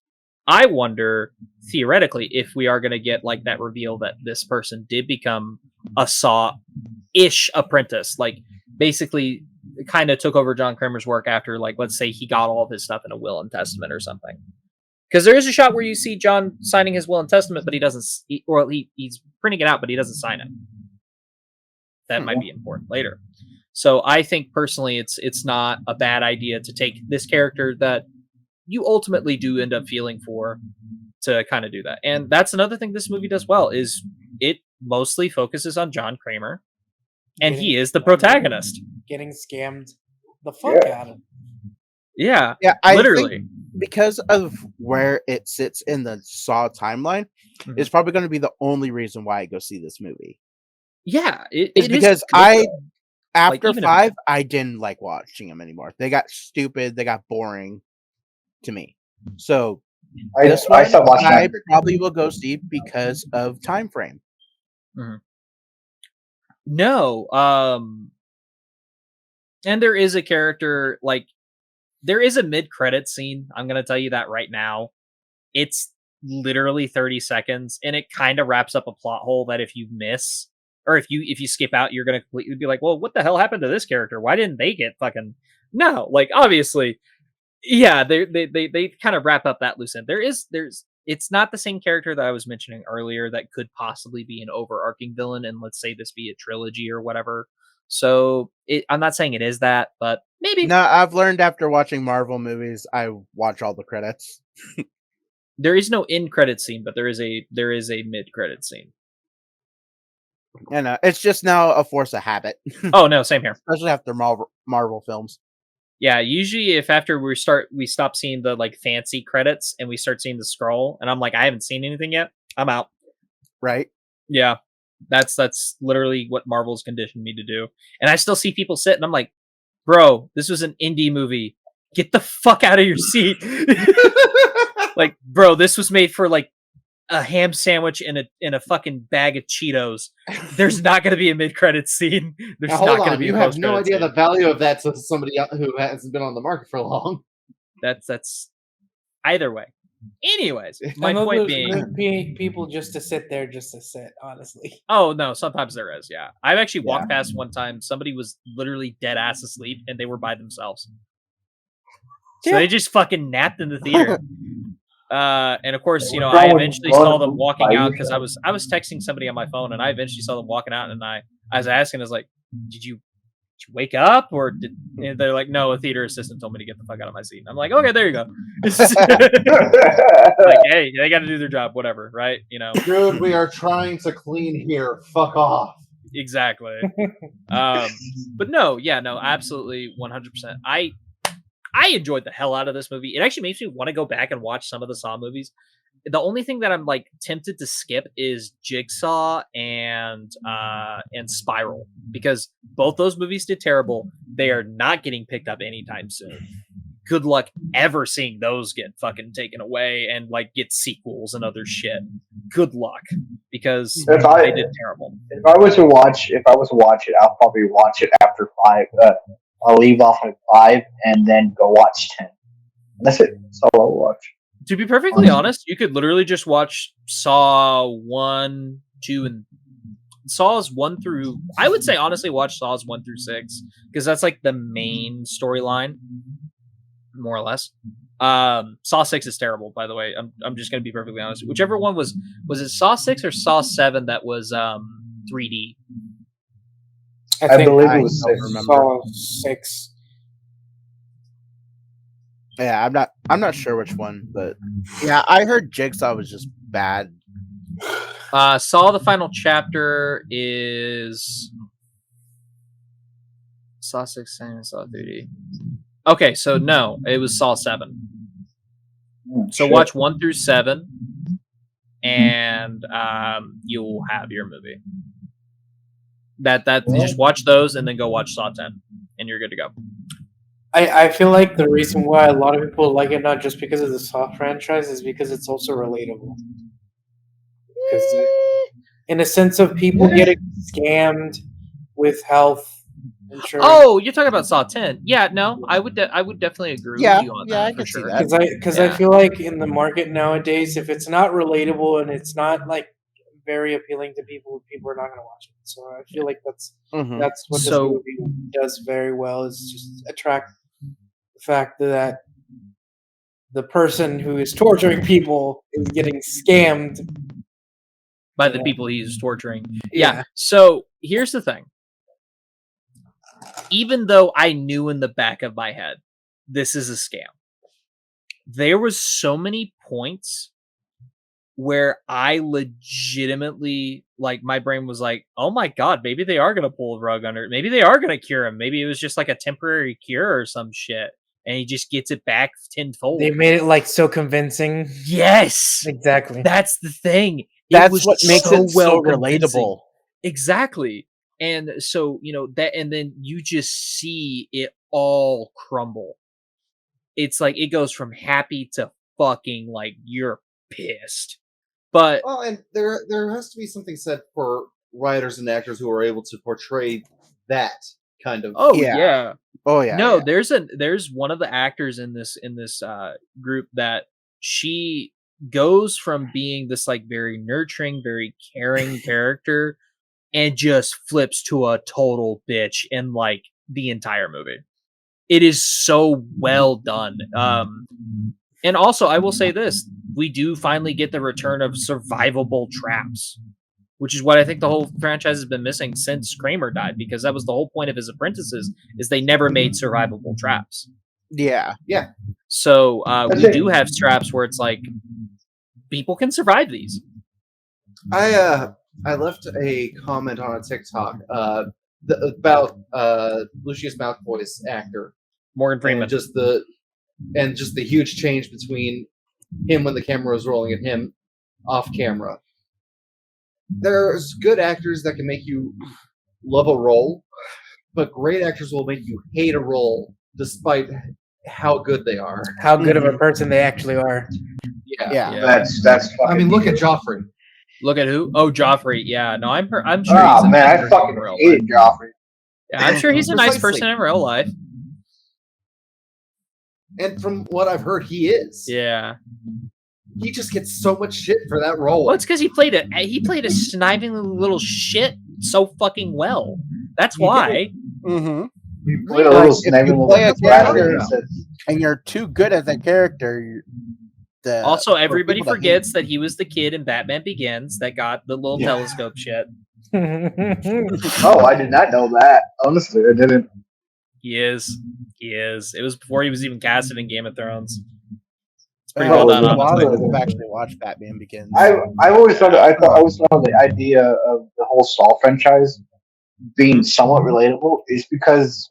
I wonder, theoretically, if we are going to get like that reveal that this person did become a Saw-ish apprentice, like basically kind of took over John Kramer's work after, like, let's say he got all of his stuff in a will and testament or something. Because there is a shot where you see John signing his will and testament, but he doesn't, he's printing it out, but he doesn't sign it. That might be important later. So I think personally, it's not a bad idea to take this character that you ultimately do end up feeling for to kind of do that. And that's another thing this movie does well is it mostly focuses on John Kramer, and he is the protagonist. Getting scammed the fuck out of. Yeah, Yeah, I literally. think because of where it sits in the Saw timeline, Mhm. it's probably going to be the only reason why I go see this movie. Yeah, It's it is because good, though. after even if- 5, I didn't like watching them anymore. They got stupid. They got boring to me. So I this one, stopped watching I that. probably will go see because of time frame. No, and there is a character, like, there is a mid-credit scene. I'm going to tell you that right now. It's literally 30 seconds, and it kind of wraps up a plot hole that if you miss, or if you skip out, you're going to completely be like, well, what the hell happened to this character? Why didn't they get fucking... No, like, obviously, yeah, they kind of wrap up that loose end. It's not the same character that I was mentioning earlier that could possibly be an overarching villain, and let's say this be a trilogy or whatever. So I'm not saying it is that, but maybe. No, I've learned after watching Marvel movies, I watch all the credits. There is no end credit scene, but there is a mid credit scene. And it's just now a force of habit, Oh no, same here. especially after Marvel films. Yeah, usually if after we stop seeing the like fancy credits and we start seeing the scroll, and I'm like, I haven't seen anything yet, I'm out. Right? Yeah, that's literally what Marvel's conditioned me to do. And I still see people sit, and I'm like, bro, this was an indie movie. Get the fuck out of your seat. Like, bro, this was made for like a ham sandwich in a fucking bag of Cheetos. There's not going to be a mid-credit scene. There's Now, not hold going to on, be. you a have no post-credit idea scene. the value of that to somebody who hasn't been on the market for long. That's either way. Anyways, my Some of point those being, people just to sit there, just to sit. Honestly, oh no, sometimes there is. Yeah, I've actually Yeah. walked past one time. Somebody was literally dead ass asleep, and they were by themselves. So Yeah. they just fucking napped in the theater. And of course, you know, What's I wrong with eventually going saw them walking by out because I yourself? was texting somebody on my phone, and I eventually saw them walking out, and I was asking, I was like, "Did you wake up, or did?" And they're like, "No, a theater assistant told me to get the fuck out of my seat." And I'm like, "Okay, there you go." Like, hey, they got to do their job, whatever, right? You know, Dude, we are trying to clean here. Fuck off. exactly. But no, yeah, no, absolutely, 100%. I enjoyed the hell out of this movie. It actually makes me want to go back and watch some of the Saw movies the only thing that I'm like tempted to skip is Jigsaw and Spiral, because both those movies did terrible. They are not getting picked up anytime soon. Good luck ever seeing those get fucking taken away and like get sequels and other shit. Good luck, because they did terrible. If I was to watch it, I'll probably watch it after 5. I'll leave off at 5 and then go watch 10. That's it. That's all I'll watch. To be perfectly honest, you could literally just watch Saw 1, 2, and Saws 1 through. I would say honestly, watch Saws 1 through 6 because that's like the main storyline, more or less. Saw 6 is terrible, by the way. I'm just gonna be perfectly honest. Whichever one was it Saw 6 or Saw 7 that was 3D? I believe it was Saw 6. Yeah, I'm not sure which one, but yeah, I heard Jigsaw was just bad. Saw the final chapter is Saw 6 and Saw 3D. Okay, so no, it was Saw 7. So watch 1 through 7, and you'll have your movie. You just watch those and then go watch Saw 10, and you're good to go. I feel like the reason why a lot of people like it, not just because of the Saw franchise, is because it's also relatable. Because in a sense of people getting scammed with health insurance. Oh, you're talking about Saw 10? Yeah, no, I would definitely agree with you on that. I for can sure. see that. Because I feel like in the market nowadays, if it's not relatable and it's not like very appealing to people, people are not going to watch it. So I feel like that's what this movie does very well, is just attract the fact that the person who is torturing people is getting scammed by the people he's torturing. Yeah. So here's the thing. Even though I knew in the back of my head this is a scam, there was so many points where I legitimately, like, my brain was like, oh my god, maybe they are going to pull a rug under it. Maybe they are going to cure him. Maybe it was just like a temporary cure or some shit, and he just gets it back tenfold. They made it like so convincing. Yes, exactly. That's the thing. That's what makes it so relatable. Exactly. And so, that, and then you just see it all crumble. It's like it goes from happy to fucking like you're pissed. But and there has to be something said for writers and actors who are able to portray that kind of. Oh yeah. No, yeah. there's one of the actors in this group that she goes from being this like very nurturing, very caring character and just flips to a total bitch in like the entire movie. It is so well done. And also I will say this, we do finally get the return of survivable traps, which is what I think the whole franchise has been missing since Kramer died, because that was the whole point of his apprentices, is they never made survivable traps. Yeah. So we do have traps where it's like people can survive these. I left a comment on a TikTok about Lucius Malfoy's actor, Morgan Freeman, and just the huge change between him when the camera was rolling and him off camera. There's good actors that can make you love a role, but great actors will make you hate a role despite how good they are. How good of a person they actually are. Yeah. That's. I mean, look at Joffrey. Look at who? Oh, Joffrey. Yeah, no, I'm sure. Oh man, I fucking hated Joffrey. Yeah, I'm sure he's a nice person in real life. And from what I've heard, he is. Yeah. He just gets so much shit for that role. Well, it's because he played a sniving little shit so fucking well. That's why. Mm-hmm. You play a little sniving little character, and you're too good at that character. Also, everybody forgets that he was the kid in Batman Begins that got the little telescope shit. Oh, I did not know that. Honestly, I didn't. He is. It was before he was even casted in Game of Thrones. It's pretty well done, honestly. I've actually watched Batman Begins. I always thought the idea of the whole Saw franchise being somewhat relatable is because,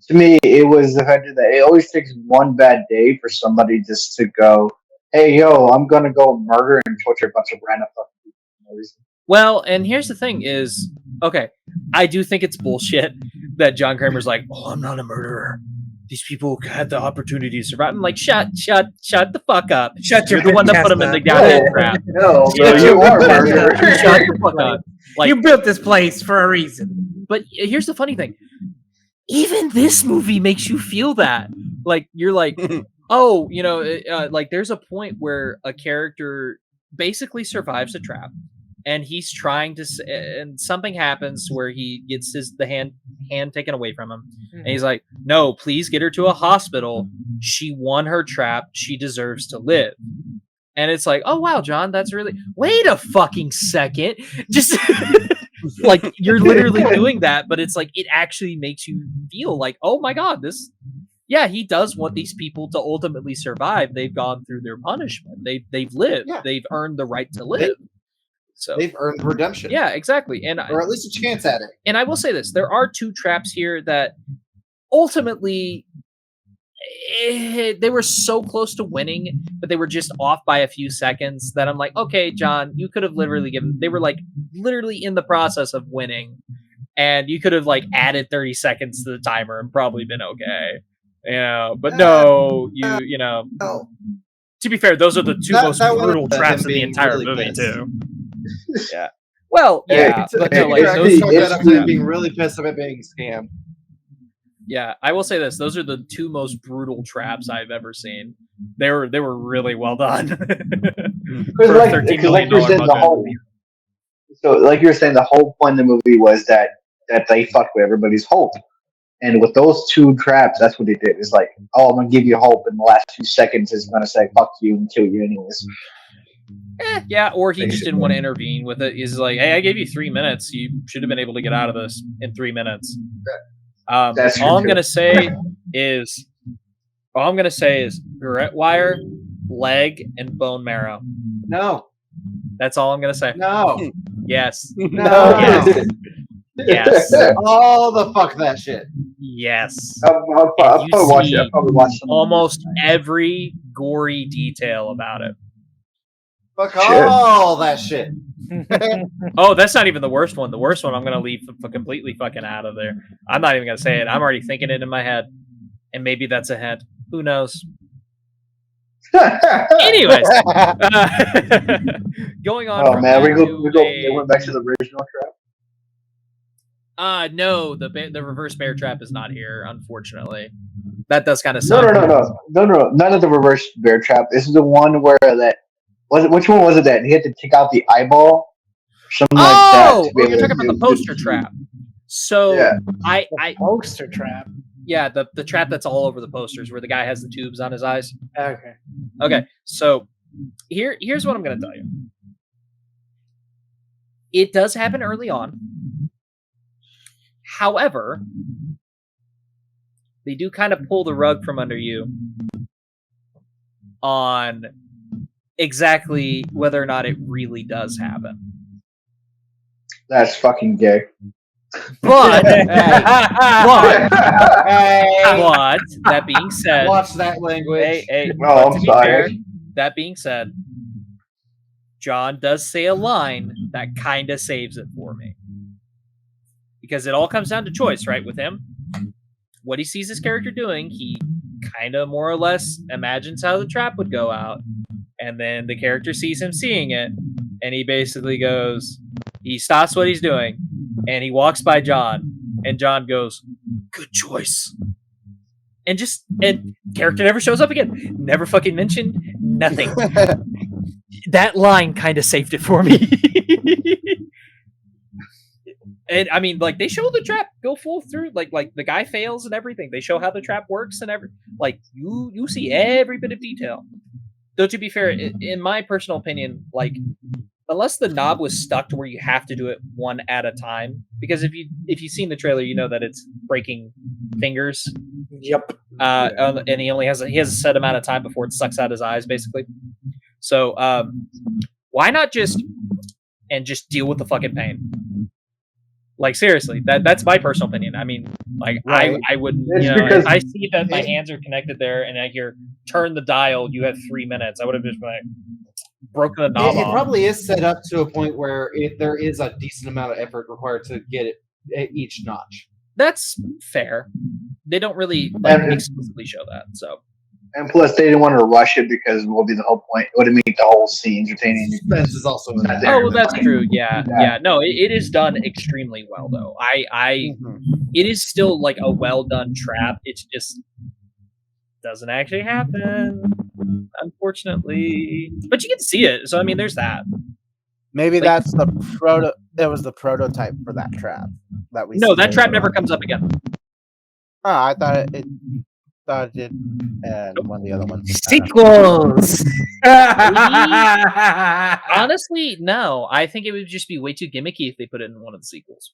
to me, it was the fact that it always takes one bad day for somebody just to go, hey, yo, I'm gonna go murder and torture a bunch of random fucking people for no reason. Well, and here's the thing is, okay, I do think it's bullshit that John Kramer's like, oh, I'm not a murderer. These people had the opportunity to survive. I'm like, shut the fuck up. Shut You're your the one that bitch put him ass in the mouth. goddamn trap. No, Yeah, you are a murderer. Shut the fuck up. Like, You built this place for a reason. but here's the funny thing. Even this movie makes you feel that. Like, you're like, oh, you know, like there's a point where a character basically survives a trap, and he's trying to, and something happens where he gets the hand taken away from him, and he's like, no, please get her to a hospital. She won her trap. She deserves to live. And it's like, oh wow, John, that's really, wait a fucking second. Just like, you're literally doing that, but it's like, it actually makes you feel like, oh my God, yeah, he does want these people to ultimately survive. They've gone through their punishment. They've lived. Yeah. They've earned the right to live. So They've earned redemption. yeah, exactly. And Or at least a chance at it. and I will say this: there are two traps here that ultimately they were so close to winning, but they were just off by a few seconds. That I'm like, okay, John, you could have literally given. They were like literally in the process of winning, and you could have like added 30 seconds to the timer and probably been okay. You know, but no, you know. Oh, To be fair, those are the two That- most that one brutal was him traps in the being entire really movie, pissed. too. Yeah. Well, Hey, yeah, but no, like hey, those Exactly. it's- Chalk that up to being really pissed about being scammed. yeah, I will say this: those are the two most brutal traps I've ever seen. They were really well done. Because For a like, $13 cause like million you're saying, the budget. whole. So, like you're saying, the whole point of the movie was that they fucked with everybody's hope, and with those two traps, that's what they did. It's like, oh, I'm gonna give you hope, in the last few seconds, is gonna say fuck you and kill you anyways. Yeah, or he just didn't want to intervene with it. He's like, "Hey, I gave you 3 minutes. You should have been able to get out of this in 3 minutes." That's All I'm true. gonna say is, barrette wire, leg, and bone marrow. No. That's all I'm gonna say. No. Yes. No. Yes. Yes. All the fuck that shit. Yes. I'll And you probably watch it. see I'll probably watch some Almost every gory detail about it. Fuck Shit. all that shit. Oh, that's not even the worst one. The worst one I'm gonna leave completely fucking out of there. I'm not even gonna say it. I'm already thinking it in my head, and maybe that's a hint. Who knows? Anyways, going on. Oh from man, that we went back to the original trap. No, the reverse bear trap is not here, unfortunately. That does kind of No, suck. no, none of the reverse bear trap. This is the one where which one was it that he had to take out the eyeball? Something like that. Oh, to be you're able talking to about the do- poster trap. So Yeah. I Poster trap. yeah, the trap that's all over the posters where the guy has the tubes on his eyes. Okay. Okay, so here's what I'm gonna tell you. It does happen early on. However, they do kind of pull the rug from under you on exactly whether or not it really does happen. That's fucking gay. But, but Hey, that being said, watch that language. hey, No, but I'm to be sorry. fair, that being said, John does say a line that kind of saves it for me. Because it all comes down to choice, right? With him, what he sees his character doing, he kind of more or less imagines how the trap would go out. And then the character sees him seeing it, and he basically goes, he stops what he's doing, and he walks by John, and John goes, "Good choice." And character never shows up again. Never fucking mentioned. Nothing. That line kind of saved it for me. And I mean, like, they show the trap go full through, like the guy fails and everything. They show how the trap works and like you see every bit of detail. Though to be fair, in my personal opinion, like, unless the knob was stuck to where you have to do it one at a time, because if you've seen the trailer, you know that it's breaking fingers. Yep. And he has a set amount of time before it sucks out his eyes, basically. So why not just deal with the fucking pain? Like, seriously, that's my personal opinion. I mean, Like Right. I wouldn't. It's You know, because if I see that my hands are connected there, and I hear turn the dial, you have 3 minutes. I would have just been like, broken the knob It off. probably is set up to a point where there is a decent amount of effort required to get it at each notch. That's fair. They don't really And- explicitly show that. So and plus they didn't want to rush it because what would be the whole point? It would have made the whole scene entertaining. Suspense is also in that. oh, well, that's true. Yeah, Yeah. yeah. No, it is done extremely well though. It is still like a well done trap. It's just doesn't actually happen, unfortunately. But you can see it. So I mean, there's that. Maybe Like- that's the proto. That was the prototype for that trap that we. No, see that trap later never on. comes up again. Oh, I thought it did, and one of the other ones. Sequels. Honestly, no. I think it would just be way too gimmicky if they put it in one of the sequels.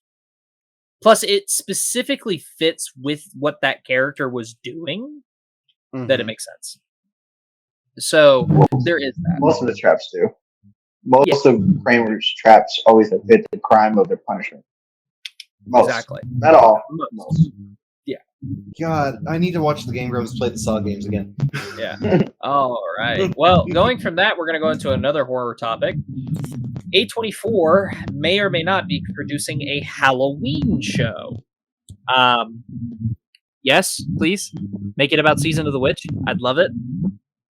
Plus, it specifically fits with what that character was doing. That it makes sense. So there is that. Most of the traps do. Most of Kramer's traps always have fit the crime of their punishment. Most. Exactly. Not all. Most. God, I need to watch the Game Grumps play the Saw games again. Yeah. All right. Well, going from that, we're going to go into another horror topic. A24 may or may not be producing a Halloween show. Yes, please make it about Season of the Witch. I'd love it.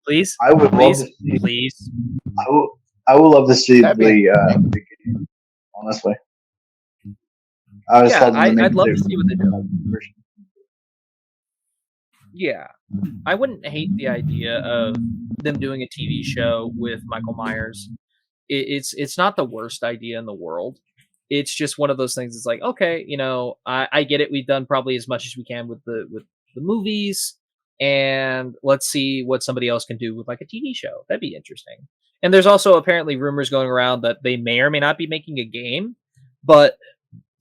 Please, I would love please, to see. please. I would love to see That'd be the game, honestly. I was Yeah, I'd love to see what they do. Yeah, I wouldn't hate the idea of them doing a TV show with Michael Myers. It's not the worst idea in the world. It's just one of those things. It's like, okay, you know, I get it. We've done probably as much as we can with the movies, and let's see what somebody else can do with like a TV show. That'd be interesting. And there's also apparently rumors going around that they may or may not be making a game, but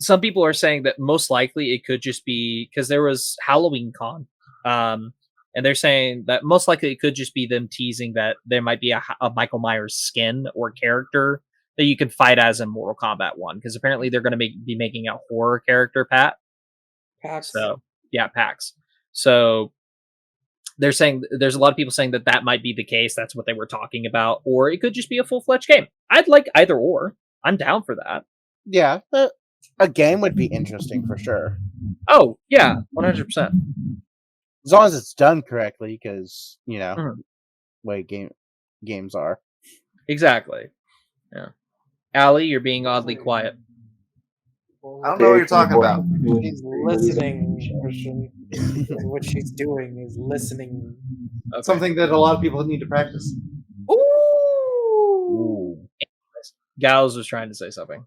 some people are saying that most likely it could just be because there was Halloween Con, and they're saying that most likely it could just be them teasing that there might be a Michael Myers skin or character that you can fight as in Mortal Kombat 1, because apparently they're going to be making a horror character, Pat. Pax. So yeah, PAX. So they're saying there's a lot of people saying that might be the case. That's what they were talking about, or it could just be a full-fledged game. I'd like either or. I'm down for that. Yeah, a game would be interesting for sure, Oh yeah, 100%. as long as it's done correctly. Because you know, Mhm. way games are. Exactly. Yeah. Allie, you're being oddly quiet. I don't know what you're talking about. She's listening. Christian. What she's doing is listening. Okay. Something that a lot of people need to practice. Ooh. Gallows was trying to say something.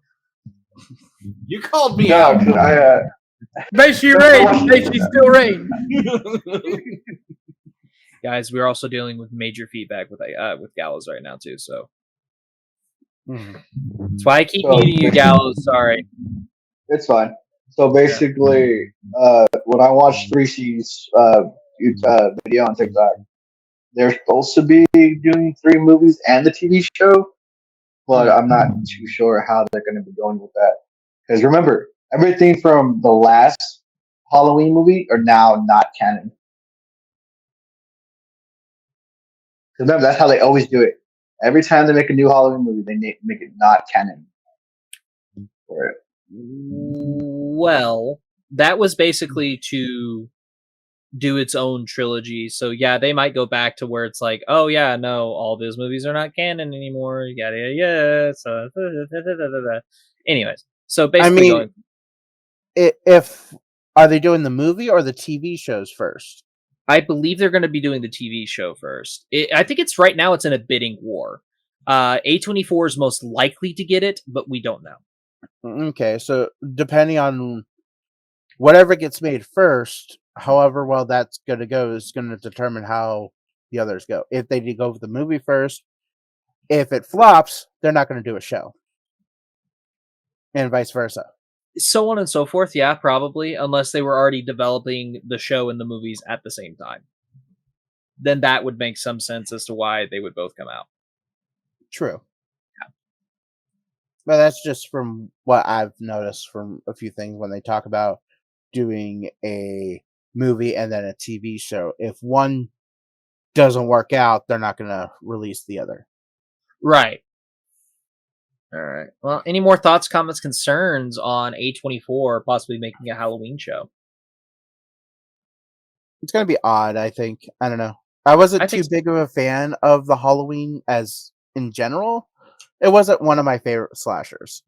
You called me No, out. 'cause May she reign. May she still reign. Guys, we're also dealing with major feedback with Gallows right now too, so that's why I keep So- muting you, Gallows. Sorry. it's fine. So basically, when I watched 3C's video on TikTok, they're supposed to be doing 3 movies and the TV show, but I'm not too sure how they're going to be going with that. Because remember, everything from the last Halloween movie are now not canon. Remember, that's how they always do it. Every time they make a new Halloween movie, they make it not canon. For it. Well, that was basically to do its own trilogy. So yeah, they might go back to where it's like, oh yeah, no, all those movies are not canon anymore. Yeah. So anyways, so basically, mean, if are they doing the movie or the TV shows first? I believe they're going to be doing the TV show first. I think it's right now. It's in a bidding war. A24 is most likely to get it, but we don't know. Okay, so depending on whatever gets made first, however well that's going to go is going to determine how the others go. If they go with the movie first, if it flops, they're not going to do a show, and vice versa. So on and so forth. Yeah, probably, unless they were already developing the show and the movies at the same time. Then that would make some sense as to why they would both come out. True. Yeah. But that's just from what I've noticed from a few things when they talk about doing a movie and then a TV show. If one doesn't work out, they're not going to release the other. Right. All right. Well, any more thoughts, comments, concerns on A24 possibly making a Halloween show? It's going to be odd, I think. I don't know. I wasn't I too think so. big of a fan of the Halloween as in general. It wasn't one of my favorite slashers.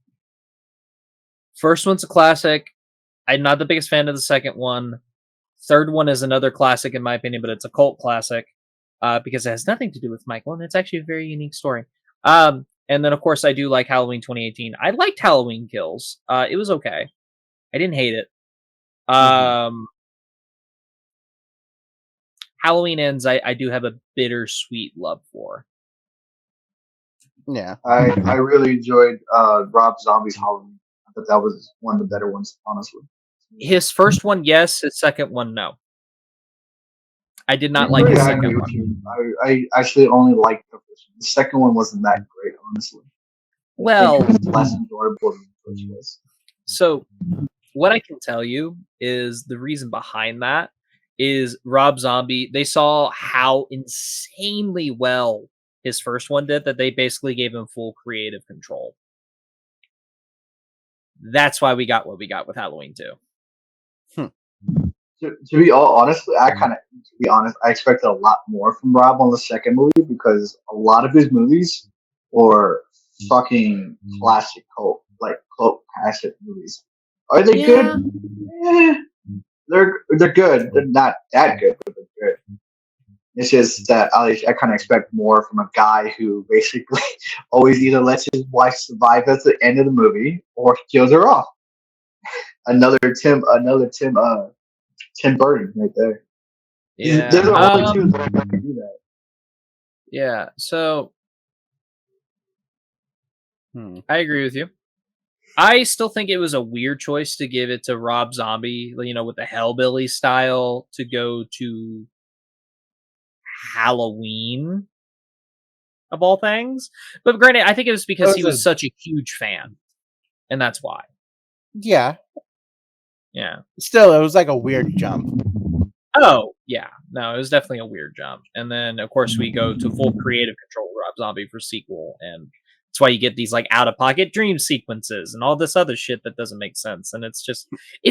First one's a classic. I'm not the biggest fan of the second one. Third one is another classic in my opinion, but it's a cult classic because it has nothing to do with Michael, and it's actually a very unique story. And then, of course, I do like Halloween 2018. I liked Halloween Kills. It was okay. I didn't hate it. Halloween Ends, I do have a bittersweet love for. Yeah. I really enjoyed Rob Zombie's Halloween. I thought that was one of the better ones, honestly. His first one, yes. His second one, no. I did not like Yeah, his I second agree with one. you. I actually only liked the first one. The second one wasn't that great, honestly. Well, it was less enjoyable than the first was. So what I can tell you is the reason behind that is Rob Zombie. They saw how insanely well his first one did that they basically gave him full creative control. That's why we got what we got with Halloween 2. To be all honestly, I expected a lot more from Rob on the second movie because a lot of his movies were fucking classic cult classic movies. Are they good? They're good. They're not that good, but they're good. It's just that I kind of expect more from a guy who basically always either lets his wife survive at the end of the movie or kills her off. Another Tim Burton right there. Yeah. They're the only two that I can do that. Yeah. So I agree with you. I still think it was a weird choice to give it to Rob Zombie, with the Hellbilly style to go to Halloween of all things. But granted, I think it was because he was such a huge fan. And that's why. Yeah. Yeah. Still, it was like a weird jump. Oh, yeah. No, it was definitely a weird jump. And then, of course, we go to full creative control Rob Zombie for sequel. And that's why you get these out-of-pocket dream sequences and all this other shit that doesn't make sense. And it's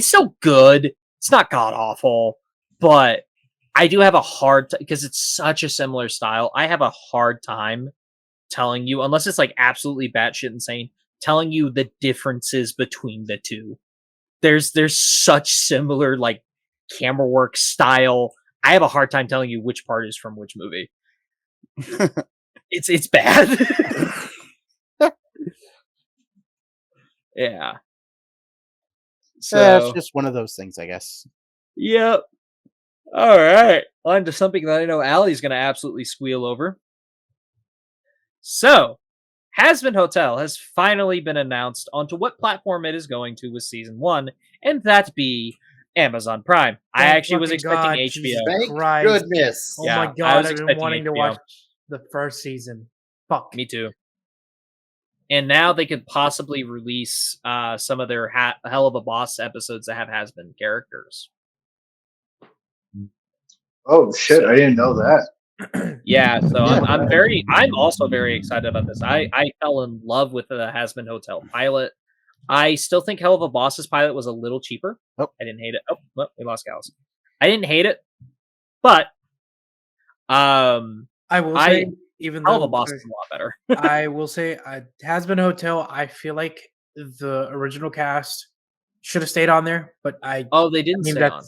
still good. It's not god-awful. But I do have a hard time, because it's such a similar style, I have a hard time telling you, unless it's absolutely batshit insane, telling you the differences between the two. There's such similar camera work style. I have a hard time telling you which part is from which movie. It's bad. Yeah. So it's just one of those things, I guess. Yep. All right. On to something that I know Allie's going to absolutely squeal over. So, Hazbin Hotel has finally been announced onto what platform it is going to with season 1, and that be Amazon Prime. I actually was expecting HBO. Thank Christ. goodness. Oh Yeah, my I god, was I've been expecting wanting to HBO. watch the first season. Fuck. Me too. And now they could possibly release some of their Hell of a Boss episodes that have Hazbin characters. Oh shit! I didn't know that. Yeah, so I'm also very excited about this. I fell in love with the Hazbin Hotel pilot. I still think Hell of a Boss's pilot was a little cheaper. I didn't hate it. Well, we lost Gallows. I didn't hate it, but I will say, even Hell of though a Boss is a lot better. I will say, Hazbin Hotel. I feel like the original cast should have stayed on there, but they didn't stay on.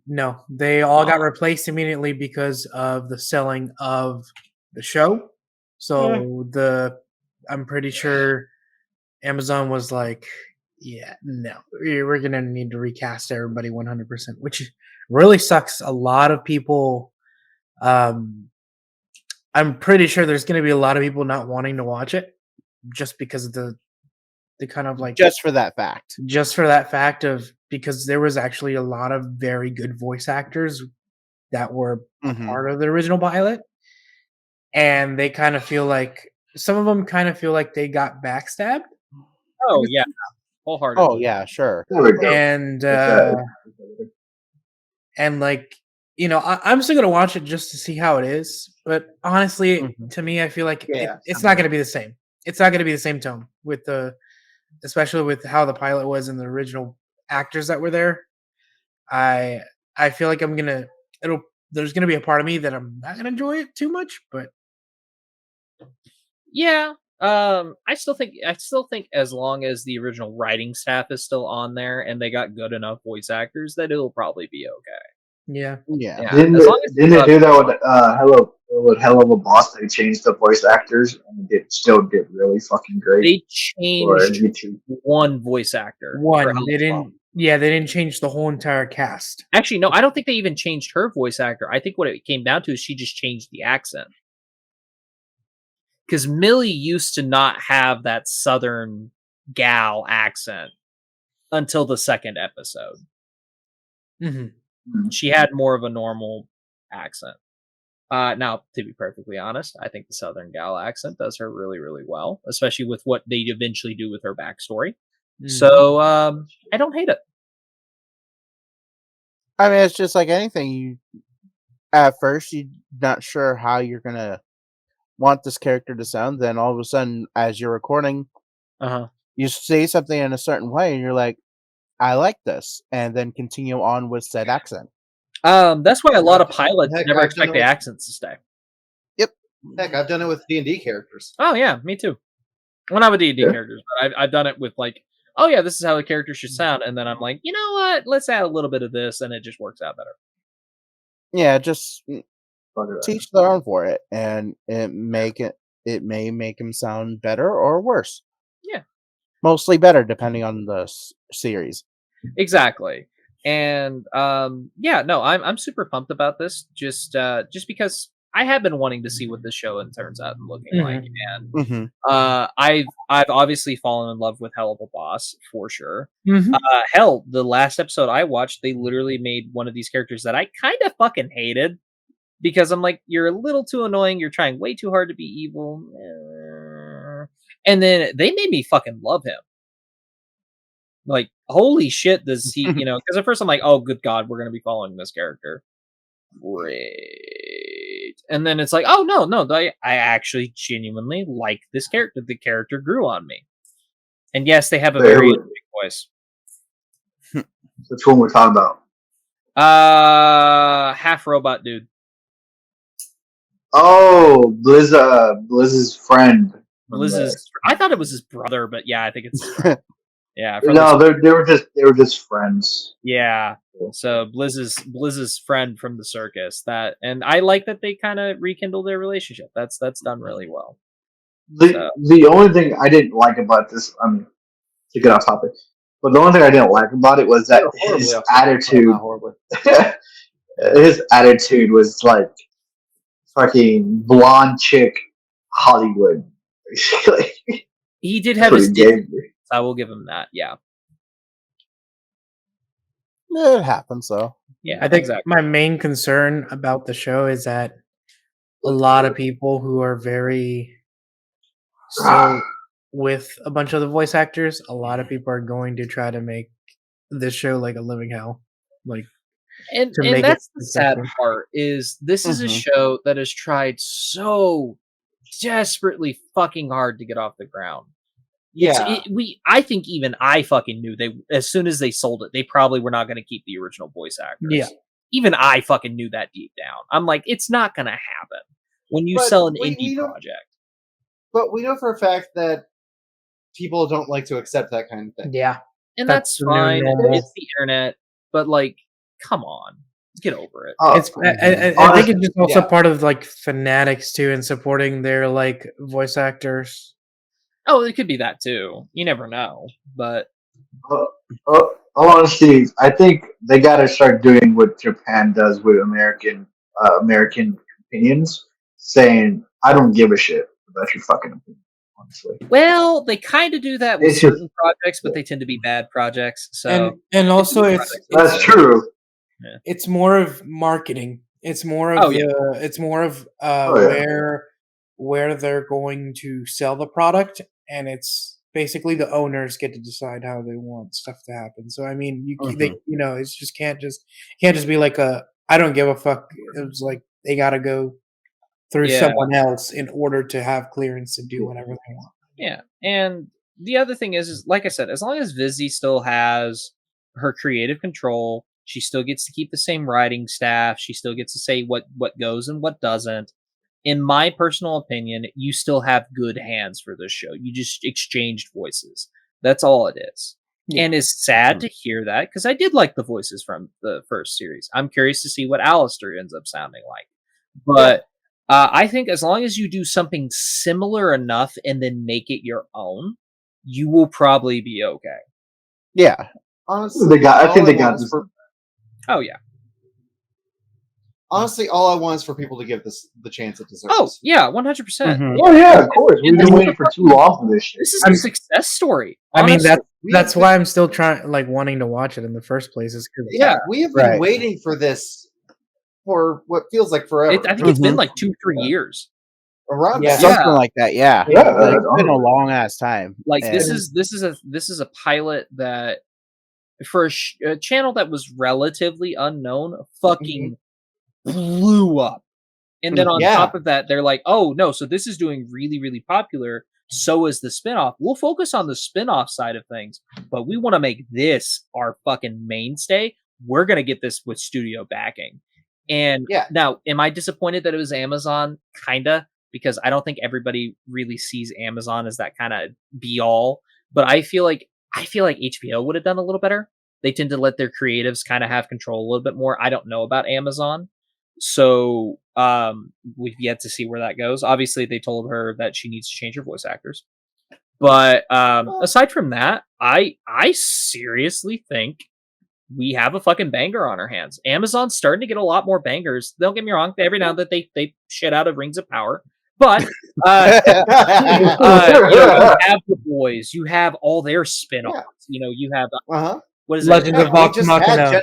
No, they all got replaced immediately because of the selling of the show. So I'm pretty sure Amazon was like, yeah, no, we're going to need to recast everybody 100%, which really sucks. A lot of people, I'm pretty sure there's going to be a lot of people not wanting to watch it just because of the kind of just for that fact of, because there was actually a lot of very good voice actors that were part of the original pilot, and they kind of feel like some of them kind of feel like they got backstabbed. Oh yeah, wholeheartedly. Oh yeah, sure. There we go. And It's, and like I'm still gonna watch it just to see how it is. But honestly, Mhm. to me, I feel like Yeah, it's not gonna be the same. It's not gonna be the same tone with especially with how the pilot was and the original actors that were there. I feel like there's gonna be a part of me that I'm not gonna enjoy it too much, but Yeah. I still think as long as the original writing staff is still on there and they got good enough voice actors, that it'll probably be okay. yeah. Yeah. Yeah. didn't As long as didn't they do that with Hello of a Boss? They changed the voice actors and it still did really fucking great. they For changed YouTube. one voice actor. for One, Hell's they Fall. didn't. Yeah, they didn't change the whole entire cast. Actually, no, I don't think they even changed her voice actor. I think what it came down to is she just changed the accent. Because Millie used to not have that Southern gal accent until the second episode. Mm-hmm. She had more of a normal accent. Now, to be perfectly honest, I think the Southern gal accent does her really, really well, especially with what they eventually do with her backstory. So, I don't hate it. I mean, it's just like anything. You at first you're not sure how you're gonna want this character to sound. Then all of a sudden, as you're recording, you say something in a certain way, and you're like, "I like this," and then continue on with said accent. That's why a lot of pilots Heck, never I've expect done the it with- accents to stay. Heck, I've done it with D&D characters. Oh yeah, me too. Well, not with D&D Yeah. characters, but I've done it with like, oh yeah, this is how the character should sound, and then I'm like, you know what? Let's add a little bit of this, and it just works out better. Yeah, just Fuck it. teach their own for it, and it may make him sound better or worse. Yeah. Mostly better, depending on the series. Exactly. And yeah, no, I'm super pumped about this. Just because I have been wanting to see what this show turns out and looking like, and Mm-hmm. I've obviously fallen in love with Hell of a Boss for sure. Mm-hmm. Hell, the last episode I watched, they literally made one of these characters that I kind of fucking hated because I'm like, you're a little too annoying. You're trying way too hard to be evil, and then they made me fucking love him. Like, holy shit, does he, because at first I'm like, oh, good God, we're going to be following this character. Great. And then it's like, oh, no, I actually genuinely like this character. The character grew on me. And yes, they have a very interesting voice. Which one we're talking about? Half robot dude. Oh, Blizz's friend. I thought it was his brother, but yeah, I think it's his friend. Yeah. No, they were just friends. Yeah. So Blizz's friend from the circus. And I like that they kind of rekindle their relationship. That's done really well. The only thing I didn't like about this, to get off topic, but the only thing I didn't like about it was that his attitude. His attitude was like fucking blonde chick Hollywood. He did have That's his what he gave me. I will give him that. Yeah. It happens, though. Yeah. I think exactly. my main concern about the show is that a lot of people who are very so with a bunch of the voice actors, a lot of people are going to try to make this show like a living hell. Like, and make that's it the sad successful. part is this is a show that has tried so desperately fucking hard to get off the ground. Yeah. I think even I fucking knew as soon as they sold it, they probably were not going to keep the original voice actors. Yeah. Even I fucking knew that deep down. I'm like, it's not going to happen when you sell an indie project. But we know for a fact that people don't like to accept that kind of thing. Yeah. And That's that's the new fine. normal. It's the internet. But like, come on. Get over it. It's I think it's just also part of like fanatics too and supporting their like voice actors. Oh, it could be that too. You never know. But all honesty, I think they got to start doing what Japan does with American opinions, saying, "I don't give a shit about your fucking opinion." Honestly, well, they kind of do that with It's just- certain projects, but they tend to be bad projects. So And also that's true. it's more of marketing. It's more of where they're going to sell the product, and it's basically the owners get to decide how they want stuff to happen. So I mean, they, it's just can't just be like I don't give a fuck. It's like they gotta go through someone else in order to have clearance to do whatever they want. Yeah, and the other thing is like I said, as long as Vizzy still has her creative control, she still gets to keep the same writing staff. She still gets to say what goes and what doesn't. In my personal opinion, you still have good hands for this show. You just exchanged voices. That's all it is. Yeah. And it's sad to hear that because I did like the voices from the first series. I'm curious to see what Alistair ends up sounding like. But I think as long as you do something similar enough and then make it your own, you will probably be okay. Yeah. Honestly, I think they got this. Oh, yeah. Honestly, all I want is for people to give this the chance it deserves. Oh, yeah, 100%. Mm-hmm. Oh, yeah, of course. We've been waiting for too long for this shit. This is a success story. Honestly. I mean, that's why I'm still wanting to watch it in the first place. Is because we have been waiting for this for what feels like forever. I think it's been like 2-3 years. Around something like that. Yeah, it's been a long ass time. Like this is a pilot that for a channel that was relatively unknown, fucking blew up. And then on top of that, they're like, oh no, so this is doing really, really popular. So is the spinoff. We'll focus on the spinoff side of things, but we want to make this our fucking mainstay. We're gonna get this with studio backing. And now, am I disappointed that it was Amazon? Kinda, because I don't think everybody really sees Amazon as that kind of be all. But I feel like HBO would have done a little better. They tend to let their creatives kind of have control a little bit more. I don't know about Amazon. So we've yet to see where that goes. Obviously, they told her that she needs to change her voice actors. But aside from that, I seriously think we have a fucking banger on our hands. Amazon's starting to get a lot more bangers. Don't get me wrong. Every now and then they shit out of Rings of Power. But you have the boys. You have all their spin-offs. You have... What is Legends of Vox Machina.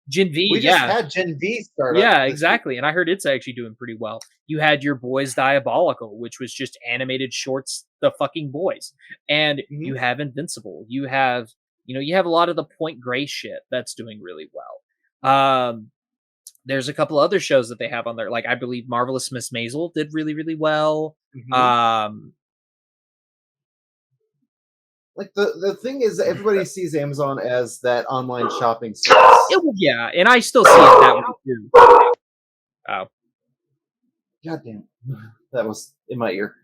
Gen V, we just had Gen V start. Yeah, exactly. And I heard it's actually doing pretty well. You had your boys Diabolical, which was just animated shorts, the fucking boys. And you have Invincible. You have a lot of the Point Grey shit that's doing really well. There's a couple other shows that they have on there. Like I believe Marvelous Miss Maisel did really, really well. Like the thing is, everybody sees Amazon as that online shopping service. Yeah, and I still see it that way too. Oh, goddamn, that was in my ear.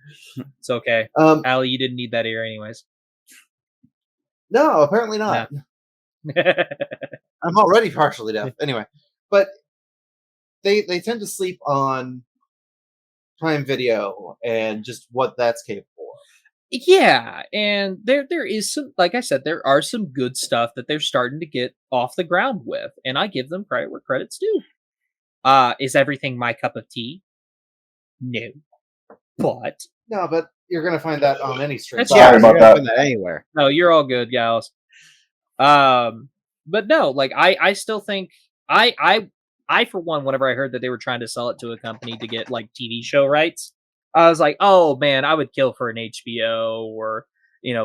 It's okay, Allie. You didn't need that ear, anyways. No, apparently not. I'm already partially deaf. Anyway, but they tend to sleep on Prime Video and just what that's capable of. Yeah, and there is some, like I said, there are some good stuff that they're starting to get off the ground with, and I give them credit where credit's due. Is everything my cup of tea? No, but you're gonna find that on any stream. Sorry about that. Find that anywhere. No, you're all good, gals. But no, like I still think I for one, whenever I heard that they were trying to sell it to a company to get like TV show rights, I was like, oh man, I would kill for an HBO or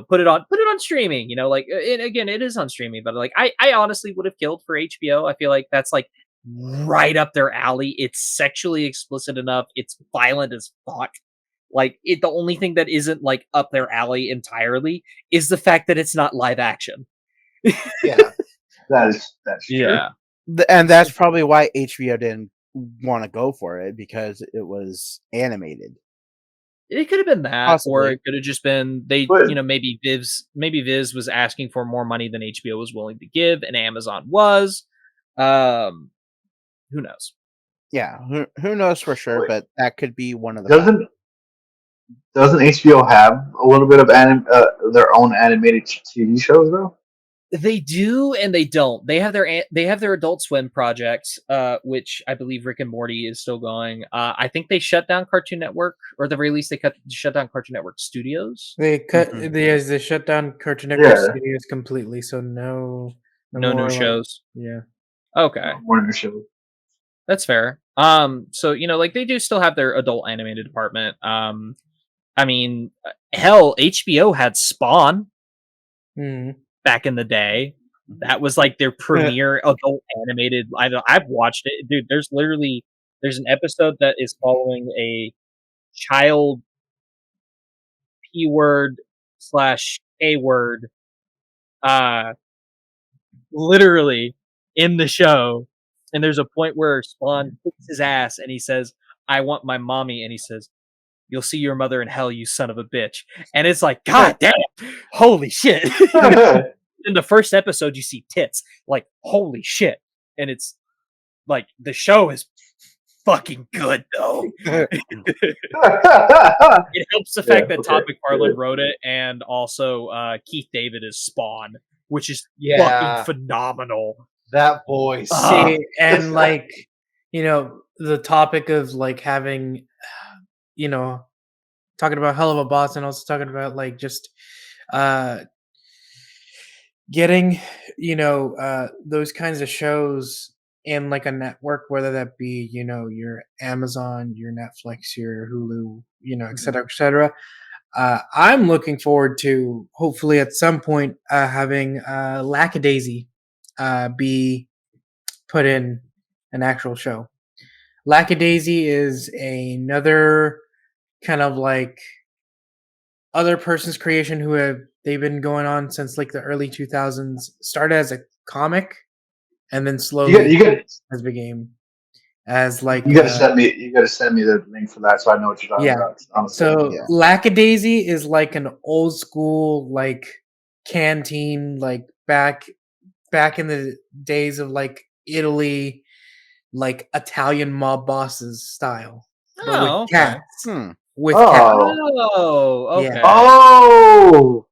put it on streaming. Like and again, it is on streaming, but like I honestly would have killed for HBO. I feel like that's like right up their alley. It's sexually explicit enough. It's violent as fuck. Like the only thing that isn't like up their alley entirely is the fact that it's not live action. Yeah, that's true. And that's probably why HBO didn't want to go for it, because it was animated. It could have been that, Possibly. or it could have just been maybe Viz was asking for more money than HBO was willing to give, and Amazon was. Who knows? Yeah, who knows for sure, but that could be one of the. Doesn't HBO have a little bit of their own animated TV shows though? They do and they don't. They have their Adult Swim projects, which I believe Rick and Morty is still going. I think they shut down Cartoon Network, or at the very least they shut down Cartoon Network Studios. They shut down Cartoon Network Studios completely. So no new shows. Yeah. Okay. More new shows. That's fair. So like they do still have their adult animated department. I mean, hell, HBO had Spawn. back in the day. That was like their premiere adult animated. I've watched it, dude. There's an episode that is following a child P-word / A-word, literally in the show. And there's a point where Spawn kicks his ass and he says, "I want my mommy," and he says, "You'll see your mother in hell, you son of a bitch." And it's like, God damn, holy shit. In the first episode, you see tits. Like, holy shit. And it's like, the show is fucking good, though. It helps the fact that Todd McFarlane wrote it, and also Keith David is Spawn, which is fucking phenomenal. That voice. See, and like, the topic of like having, talking about Hell of a Boss, and also talking about like just getting, those kinds of shows in like a network, whether that be, your Amazon, your Netflix, your Hulu, et cetera, et cetera. I'm looking forward to hopefully at some point having Lackadaisy be put in an actual show. Lackadaisy is another kind of like other person's creation they've been going on since like the early 2000s. Started as a comic, and then slowly has became as like you gotta send me the link for that so I know what you're talking about. Honestly, Lackadaisy is like an old school like canteen, like back in the days of like Italy, like Italian mob bosses style. But with cats. With cats. Oh, okay. Yeah. Oh,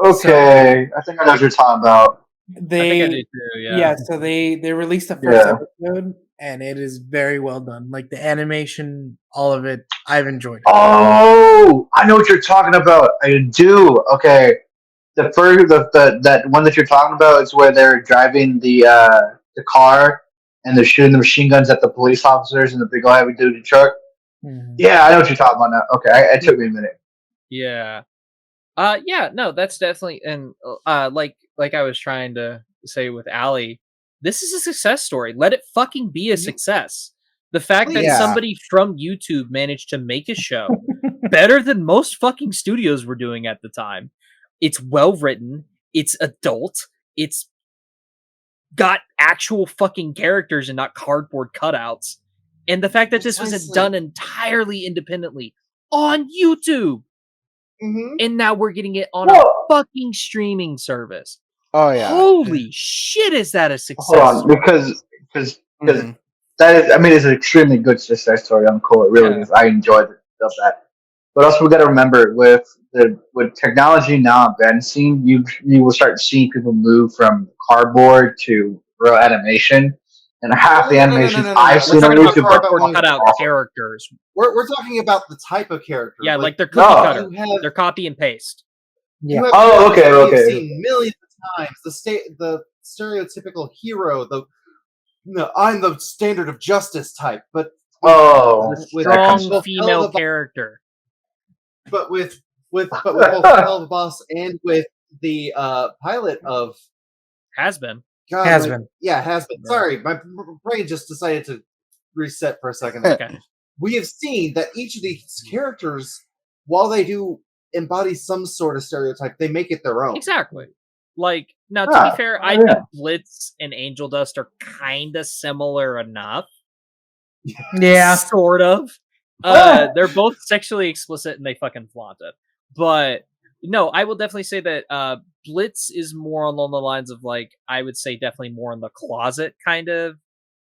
okay. I think I know what you're talking about. I think I do too, yeah. So they released the first episode, and it is very well done. Like the animation, all of it, I've enjoyed it. Oh, I know what you're talking about. I do. Okay. The first, that one that you're talking about is where they're driving the car and they're shooting the machine guns at the police officers in the big old heavy duty truck. Mm-hmm. Yeah, I know what you're talking about now. Okay, it took me a minute. Yeah. No, that's definitely, and like I was trying to say with Allie, this is a success story. Let it fucking be a success. The fact that somebody from YouTube managed to make a show better than most fucking studios were doing at the time. It's well written. It's adult. It's got actual fucking characters and not cardboard cutouts. And the fact that this was done entirely independently on YouTube. Mm-hmm. And now we're getting it on a fucking streaming service. Oh yeah! Holy shit! Is that a success? Hold on, because that is, I mean, it's an extremely good success story. I'm cool. It really is. I enjoyed that. But also, we got to remember with technology now advancing, you will start seeing people move from cardboard to real animation. And half the animations I've seen on YouTube are cutout characters. We're talking about the type of character. Yeah, like they're cookie cutter. They're copy and paste. Yeah. Okay. You've seen millions of times the stereotypical hero, I'm the standard of justice type, but with strong female character. But with both Hell of a Boss and with the pilot of Hazbin. Hazbin. Hazbin. Sorry, my brain just decided to reset for a second. Okay. We have seen that each of these characters, while they do embody some sort of stereotype, they make it their own. Exactly. Like, now, to be fair, I think Blitz and Angel Dust are kind of similar enough. Yeah. Sort of. They're both sexually explicit and they fucking flaunt it. But no, I will definitely say that Blitz is more along the lines of, like, I would say definitely more in the closet kind of.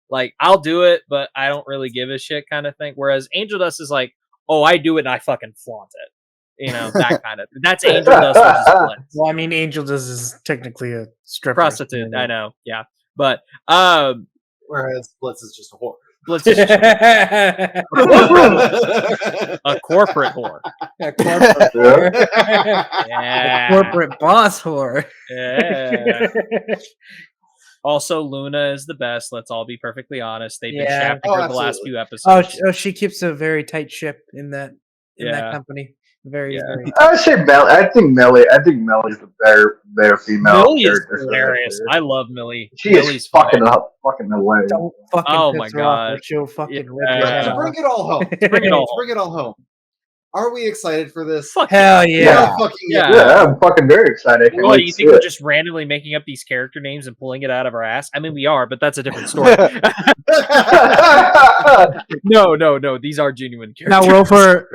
Like, I'll do it, but I don't really give a shit kind of thing. Whereas Angel Dust is like, oh, I do it and I fucking flaunt it. You know, that kind of. That's Angel Dust versus Blitz. Well, I mean, Angel Dust is technically a stripper. Prostitute, I know, yeah. But, whereas Blitz is just a whore. Blitz is just a corporate whore. A corporate whore. Yeah. A corporate boss whore. Yeah. Also, Luna is the best. Let's all be perfectly honest. They've been shafting her the last few episodes. Oh, she keeps a very tight ship in that in that company. Very. I would say Melly. I think Melly's the better female Millie is character. hilarious. I love Millie. She Millie's is fucking hilarious. Don't fucking Oh piss my her off, God. or she'll fucking rip your Yeah. head To off. bring it all home. Bring it all To bring it all home. Are we excited for this? Fuck Hell Yeah. yeah. Fucking Yeah. Yeah, I'm fucking very excited. I can't What, wait do you to think see we're it. just randomly making up these character names and pulling it out of our ass? I mean, we are, but that's a different story. No. These are genuine characters.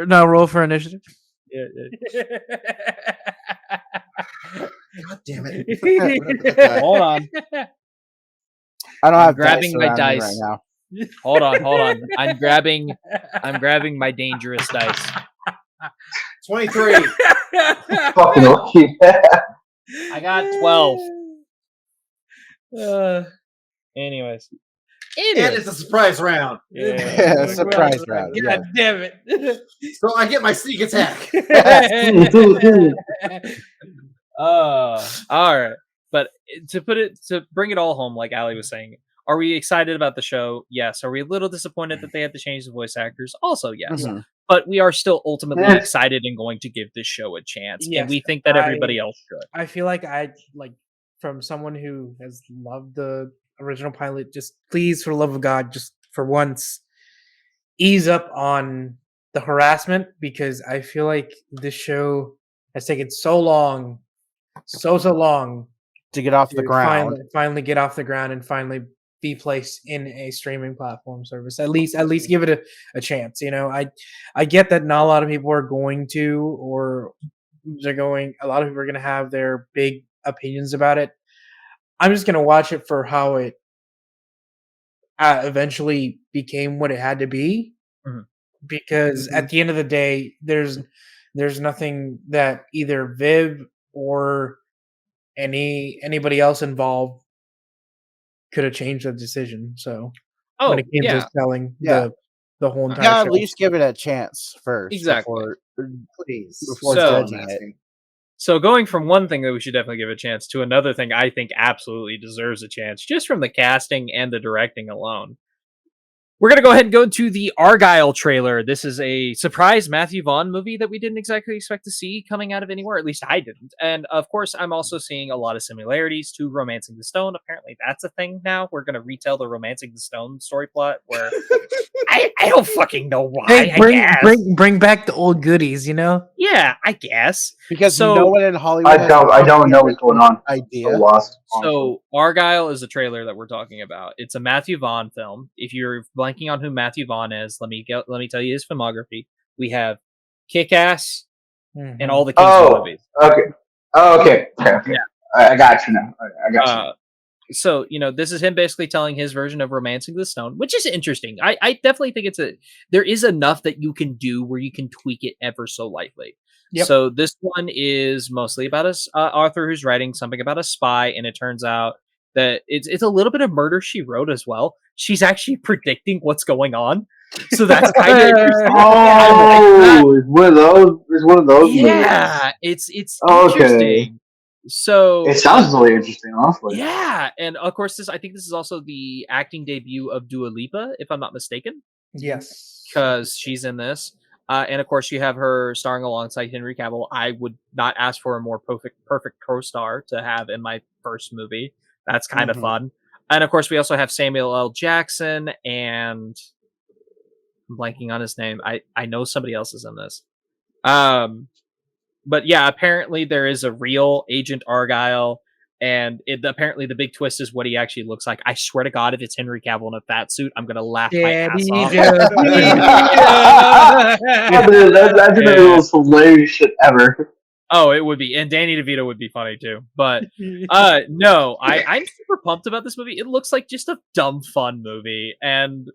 Now roll for initiative. Yeah. God damn it. Hold on. I don't have grabbing dice my around me dice. right now. Hold on. I'm grabbing my dangerous dice. 23. Fucking lucky. I got 12. Anyways. And it's a surprise round. Yeah, surprise round. Yeah. God damn it. So I get my sneak attack. All right. But to bring it all home, like Ali was saying, are we excited about the show? Yes. Are we a little disappointed that they had to change the voice actors? Also, yes. Mhm. But we are still ultimately Yeah. excited and going to give this show a chance. Yes, and we think that everybody else should. I feel like from someone who has loved the original pilot, just please, for the love of God, just for once, ease up on the harassment, because I feel like this show has taken so long To get off the to ground. finally get off the ground and finally be placed in a streaming platform service. At least give it a chance. You know, I get that not a lot of people are going to, or a lot of people are going to have their big opinions about it. I'm just going to watch it for how it eventually became what it had to be. Mhm. Because at the end of the day, there's nothing that either Viv or anybody else involved could have changed the decision. So when it came to selling Yeah. the whole entire Yeah, show. at least give it a chance first. Exactly. Please. Before So- judging it. So going from one thing that we should definitely give a chance to another thing I think absolutely deserves a chance, just from the casting and the directing alone. We're going to go ahead and go to the Argylle trailer. This is a surprise Matthew Vaughn movie that we didn't exactly expect to see coming out of anywhere. At least I didn't. And of course, I'm also seeing a lot of similarities to Romancing the Stone. Apparently that's a thing now. We're going to retell the Romancing the Stone story plot where I don't fucking know why. Hey, I guess. bring back the old goodies, you know? Yeah, I guess. Because So- no one in Hollywood I has don't know what's going on. idea. So lost. So Argylle is the trailer that we're talking about. It's a Matthew Vaughn film. If you're blanking on who Matthew Vaughn is, let me tell you his filmography. We have Kick-Ass and all the Kingsman movies. Okay. Oh, okay. Okay. Yeah. I got you now. I got you. So, this is him basically telling his version of Romancing the Stone, which is interesting. I definitely think there is enough that you can do where you can tweak it ever so lightly. Yep. So this one is mostly about a author who's writing something about a spy, and it turns out that it's a little bit of Murder, She Wrote as well. She's actually predicting what's going on. So that's kind of interesting. Oh, it's one of those. It's one of those. Yeah, it's Okay. interesting. So Movies. It sounds really interesting, honestly. yeah, and of course I think this is also the acting debut of Dua Lipa, if I'm not mistaken, Yes. because she's in this. And of course, you have her starring alongside Henry Cavill. I would not ask for a more perfect co-star to have in my first movie. That's kind of fun. And of course, we also have Samuel L. Jackson, and I'm blanking on his name. I know somebody else is in this. But yeah, apparently there is a real Agent Argylle, and apparently the big twist is what he actually looks like. I swear to God, if it's Henry Cavill in a fat suit, I'm gonna laugh my ass off. That's the most hilarious shit ever. Oh, it would be, and Danny DeVito would be funny too. But no, I'm super pumped about this movie. It looks like just a dumb fun movie, and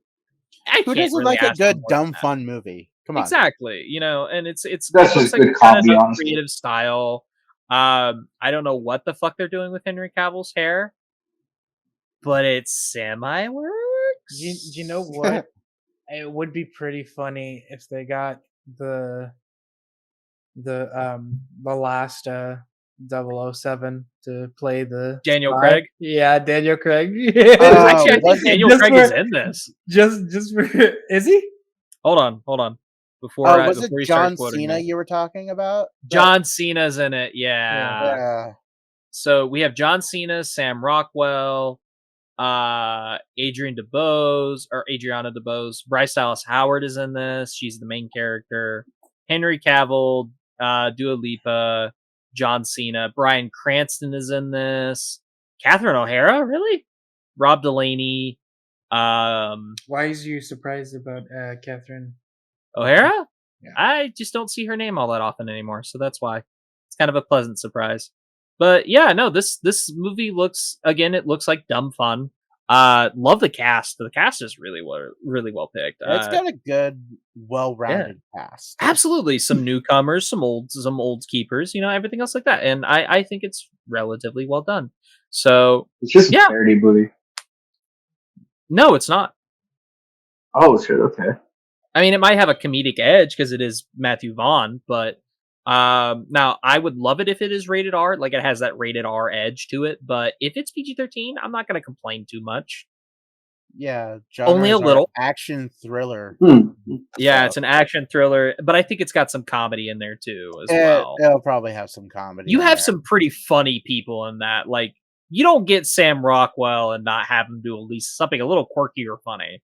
Who doesn't like a good dumb fun movie? Come on. Exactly, and it's That's it looks just like good it kind of comedy, has a honestly. creative style. I don't know what the fuck they're doing with Henry Cavill's hair, but it semi works. Do you know what? It would be pretty funny if they got the last 007 to play the Daniel spy. Craig? Yeah, Daniel Craig. Actually, I think was it Daniel just Craig for- is in this. just for is he? Hold on. Before was before it you start John quoting Cena me. you were talking about? John Cena's in it, yeah. Yeah. So we have John Cena, Sam Rockwell, Adriana DeBose, Bryce Dallas Howard is in this. She's the main character. Henry Cavill, Dua Lipa, John Cena, Bryan Cranston is in this. Catherine O'Hara, really? Rob Delaney. Why is you surprised about Catherine? O'Hara? Yeah. I just don't see her name all that often anymore, so that's why. It's kind of a pleasant surprise. But yeah, no, this movie looks like dumb fun. Love the cast. The cast is really well picked. It's got a good, well-rounded cast. Absolutely, some newcomers, some old keepers, everything else like that. And I think it's relatively well done. So It's just a parody movie. no, it's not. Oh shit! Okay. I mean, it might have a comedic edge because it is Matthew Vaughn, but now I would love it if it is rated R, like it has that rated R edge to it. But if it's PG-13, I'm not going to complain too much. Yeah, only a little action thriller. Yeah, it's an action thriller, but I think it's got some comedy in there too as well. It'll probably have some comedy. You have some pretty funny people in that. Like, you don't get Sam Rockwell and not have him do at least something a little quirky or funny.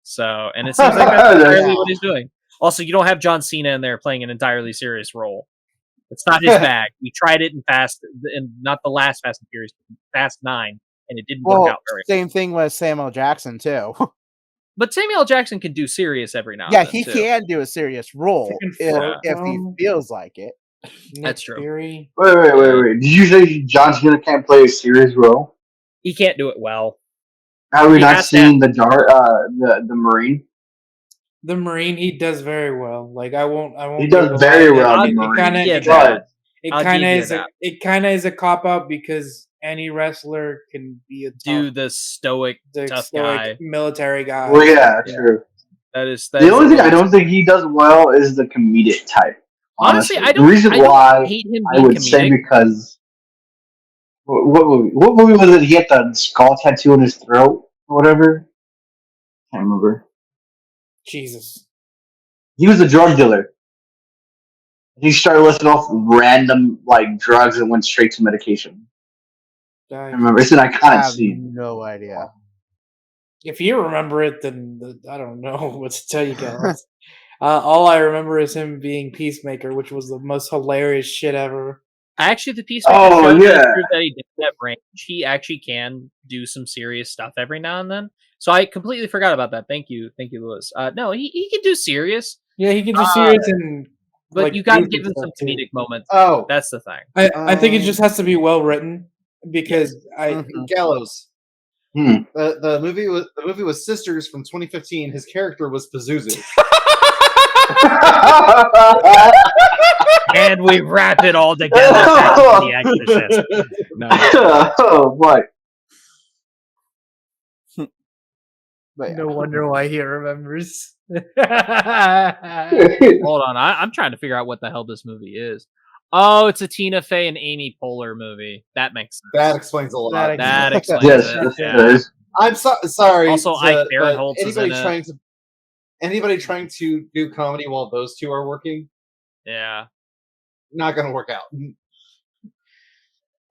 So, and it seems like that's entirely what he's doing. Also, you don't have John Cena in there playing an entirely serious role. It's not his bag. We tried it in not the last Fast and Furious, Fast 9, and it didn't work out very well. Same thing with Samuel Jackson too. But Samuel Jackson can do serious every now and Yeah, then. he too. can do a serious role if he feels like it. That's true. Fury. Wait. Did you say John Cena can't play a serious role? He can't do it well. Have we He not has seen the Marine? The Marine, he does very well. Like I won't. He does very well. I'll The Marine. It I'll kind give of you is. that. It kind of is a cop out because any wrestler can be a Do the stoic, tough guy. military guy. Well, yeah, true. That is the only thing I don't think he does well is the comedic type. Honestly, I don't. The reason why hate him I being would comedic. say because what movie was it? He had the skull tattoo on his throat or whatever. Can't remember. Jesus. He was a drug dealer. He started listing off random drugs and went straight to medication. I remember it's an iconic scene. No idea. If you remember it, then I don't know what to tell you guys. All I remember is him being Peacemaker, which was the most hilarious shit ever. Actually, the Peacemaker show does prove that he did that range. He actually can do some serious stuff every now and then. So I completely forgot about that. Thank you, Lewis. No, he can do serious. Yeah, he can do serious but you got to give him some comedic moments. Oh, that's the thing. I think it just has to be well written because Gallows. The movie was Sisters from 2015. His character was Pazuzu. And we wrap it all together. The Exorcist. No. Oh boy. No wonder why he remembers. Hold on, I'm trying to figure out what the hell this movie is. Oh, it's a Tina Fey and Amy Poehler movie. That makes sense. That explains a lot. That explains yes, it. I'm sorry. Also, Ike Barinholtz is in it. Anybody trying to do comedy while those two are working? Yeah. Not going to work out.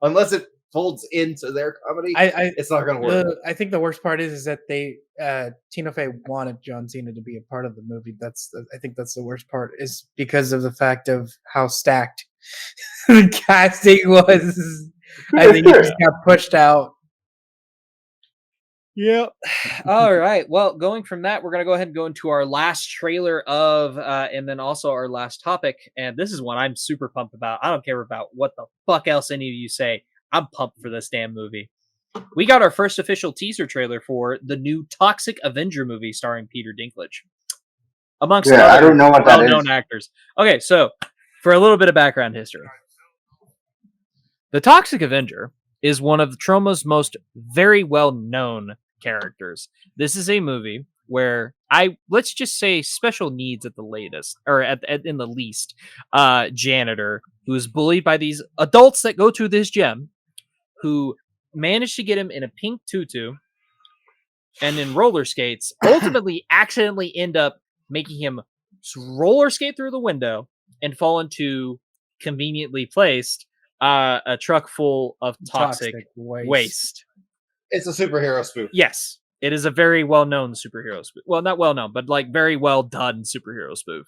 Unless it folds into their comedy, it's not going to work. I think the worst part is that they Tina Fey wanted John Cena to be a part of the movie. I think that's the worst part is because of the fact of how stacked the casting was. I think he just got pushed out. Yep. All right. Well, going from that, we're going to go ahead and go into our last trailer and then also our last topic. And this is one I'm super pumped about. I don't care about what the fuck else any of you say. I'm pumped for this damn movie. We got our first official teaser trailer for the new Toxic Avenger movie starring Peter Dinklage. Amongst other I don't know what that well-known is. actors. Okay, so for a little bit of background history. The Toxic Avenger is one of Troma's most very well-known characters. This is a movie where let's just say special needs at the latest, or in the least, janitor who is bullied by these adults that go to this gym, who managed to get him in a pink tutu and in roller skates, ultimately accidentally end up making him roller skate through the window and fall into conveniently placed a truck full of toxic waste. It's a superhero spoof. Yes, it is a very well-known superhero spoof. Well, not well-known, but like very well-done superhero spoof.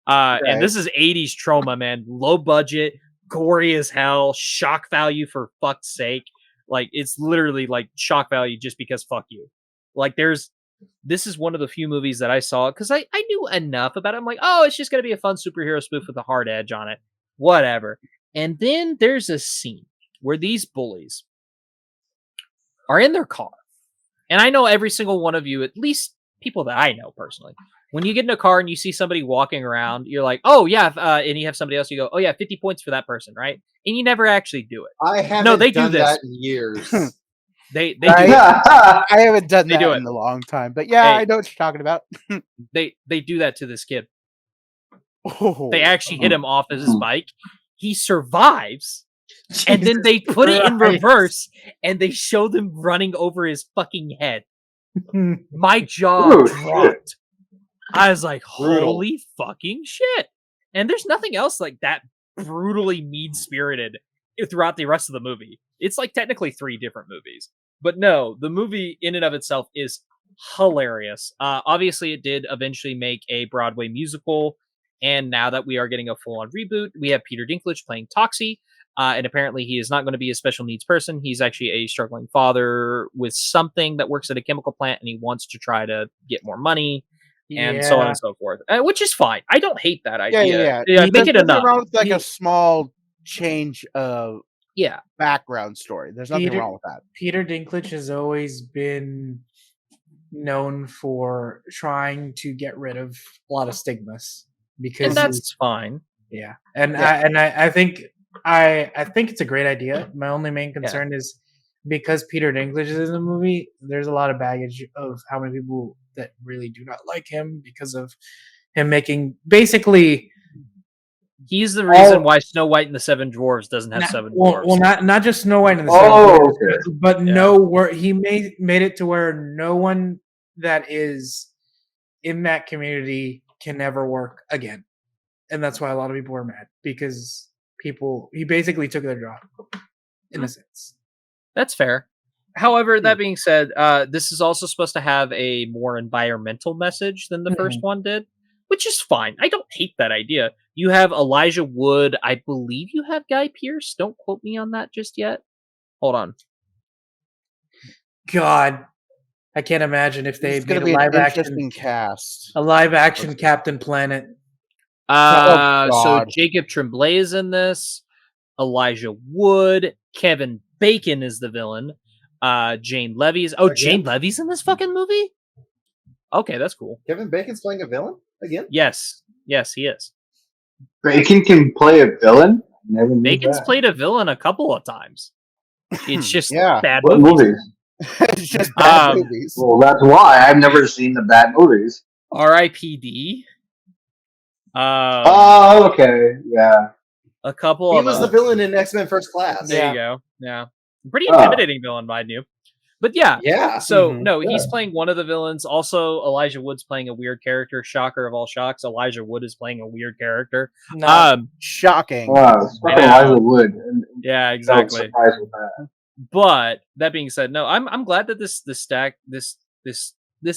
And this is 80s trauma, man. Low budget, gory as hell, shock value for fuck's sake. Like, it's literally like shock value just because fuck you. Like, this is one of the few movies that I saw because I knew enough about it. I'm like, oh, it's just going to be a fun superhero spoof with a hard edge on it. Whatever. And then there's a scene where these bullies are in their car. And I know every single one of you, at least people that I know personally, when you get in a car and you see somebody walking around, you're like, oh, yeah. And you have somebody else, you go, oh, yeah, 50 points for that person, right? And you never actually do it. I haven't they done do this. that in years. They do I haven't done They that do in it. a long time. But yeah, Hey. I know what you're talking about. They do that to this kid. Oh. They actually hit him off of his bike. He survives. And then they put it in reverse and they show them running over his fucking head. My jaw Ooh, dropped. I was like, Brutal. holy fucking shit. And there's nothing else like that brutally mean-spirited throughout the rest of the movie. It's like technically 3 different movies. But no, the movie in and of itself is hilarious. Obviously, it did eventually make a Broadway musical. And now that we are getting a full-on reboot, we have Peter Dinklage playing Toxie. And apparently he is not going to be a special needs person. He's actually a struggling father with something that works at a chemical plant, and he wants to try to get more money, and so on and so forth. Which is fine. I don't hate that idea. Make it There's enough. nothing wrong with like a small change of Yeah. background story. There's nothing wrong with that. Peter Dinklage has always been known for trying to get rid of a lot of stigmas because And that's fine. yeah. I think it's a great idea. My only main concern is because Peter Dinklage is in the movie, there's a lot of baggage of how many people that really do not like him because of him making basically. He's the reason why Snow White and the Seven Dwarves doesn't have seven dwarves. Well, not just Snow White and the Seven Dwarves, but he made it to where no one that is in that community can ever work again, and that's why a lot of people are mad because he basically took their job in a sense. That's fair. However, that being said, this is also supposed to have a more environmental message than the first one did, which is fine. I don't hate that idea. You have Elijah Wood. I believe you have Guy Pearce. Don't quote me on that just yet. Hold on. God, I can't imagine if they made a live action cast. A live action Captain Planet. So Jacob Tremblay is in this. Elijah Wood. Kevin Bacon is the villain. Jane Levy's. Jane Levy's in this fucking movie? Okay, that's cool. Kevin Bacon's playing a villain again? Yes, he is. Bacon can play a villain? Never knew Bacon's that. played a villain a couple of times. It's just bad What movies. It's just bad movies. Well, that's why I've never seen the bad movies. R.I.P.D. Okay, yeah. A couple He of was the villain in X-Men First Class. There you go. Yeah. Pretty intimidating villain, mind you. But yeah. So, no, he's playing one of the villains. Also, Elijah Wood's playing a weird character. Shocker of all shocks. Elijah Wood is playing a weird character. Shocking. Wow, fucking Elijah Wood. Yeah, exactly. Surprised with that. But that being said, no, I'm glad that this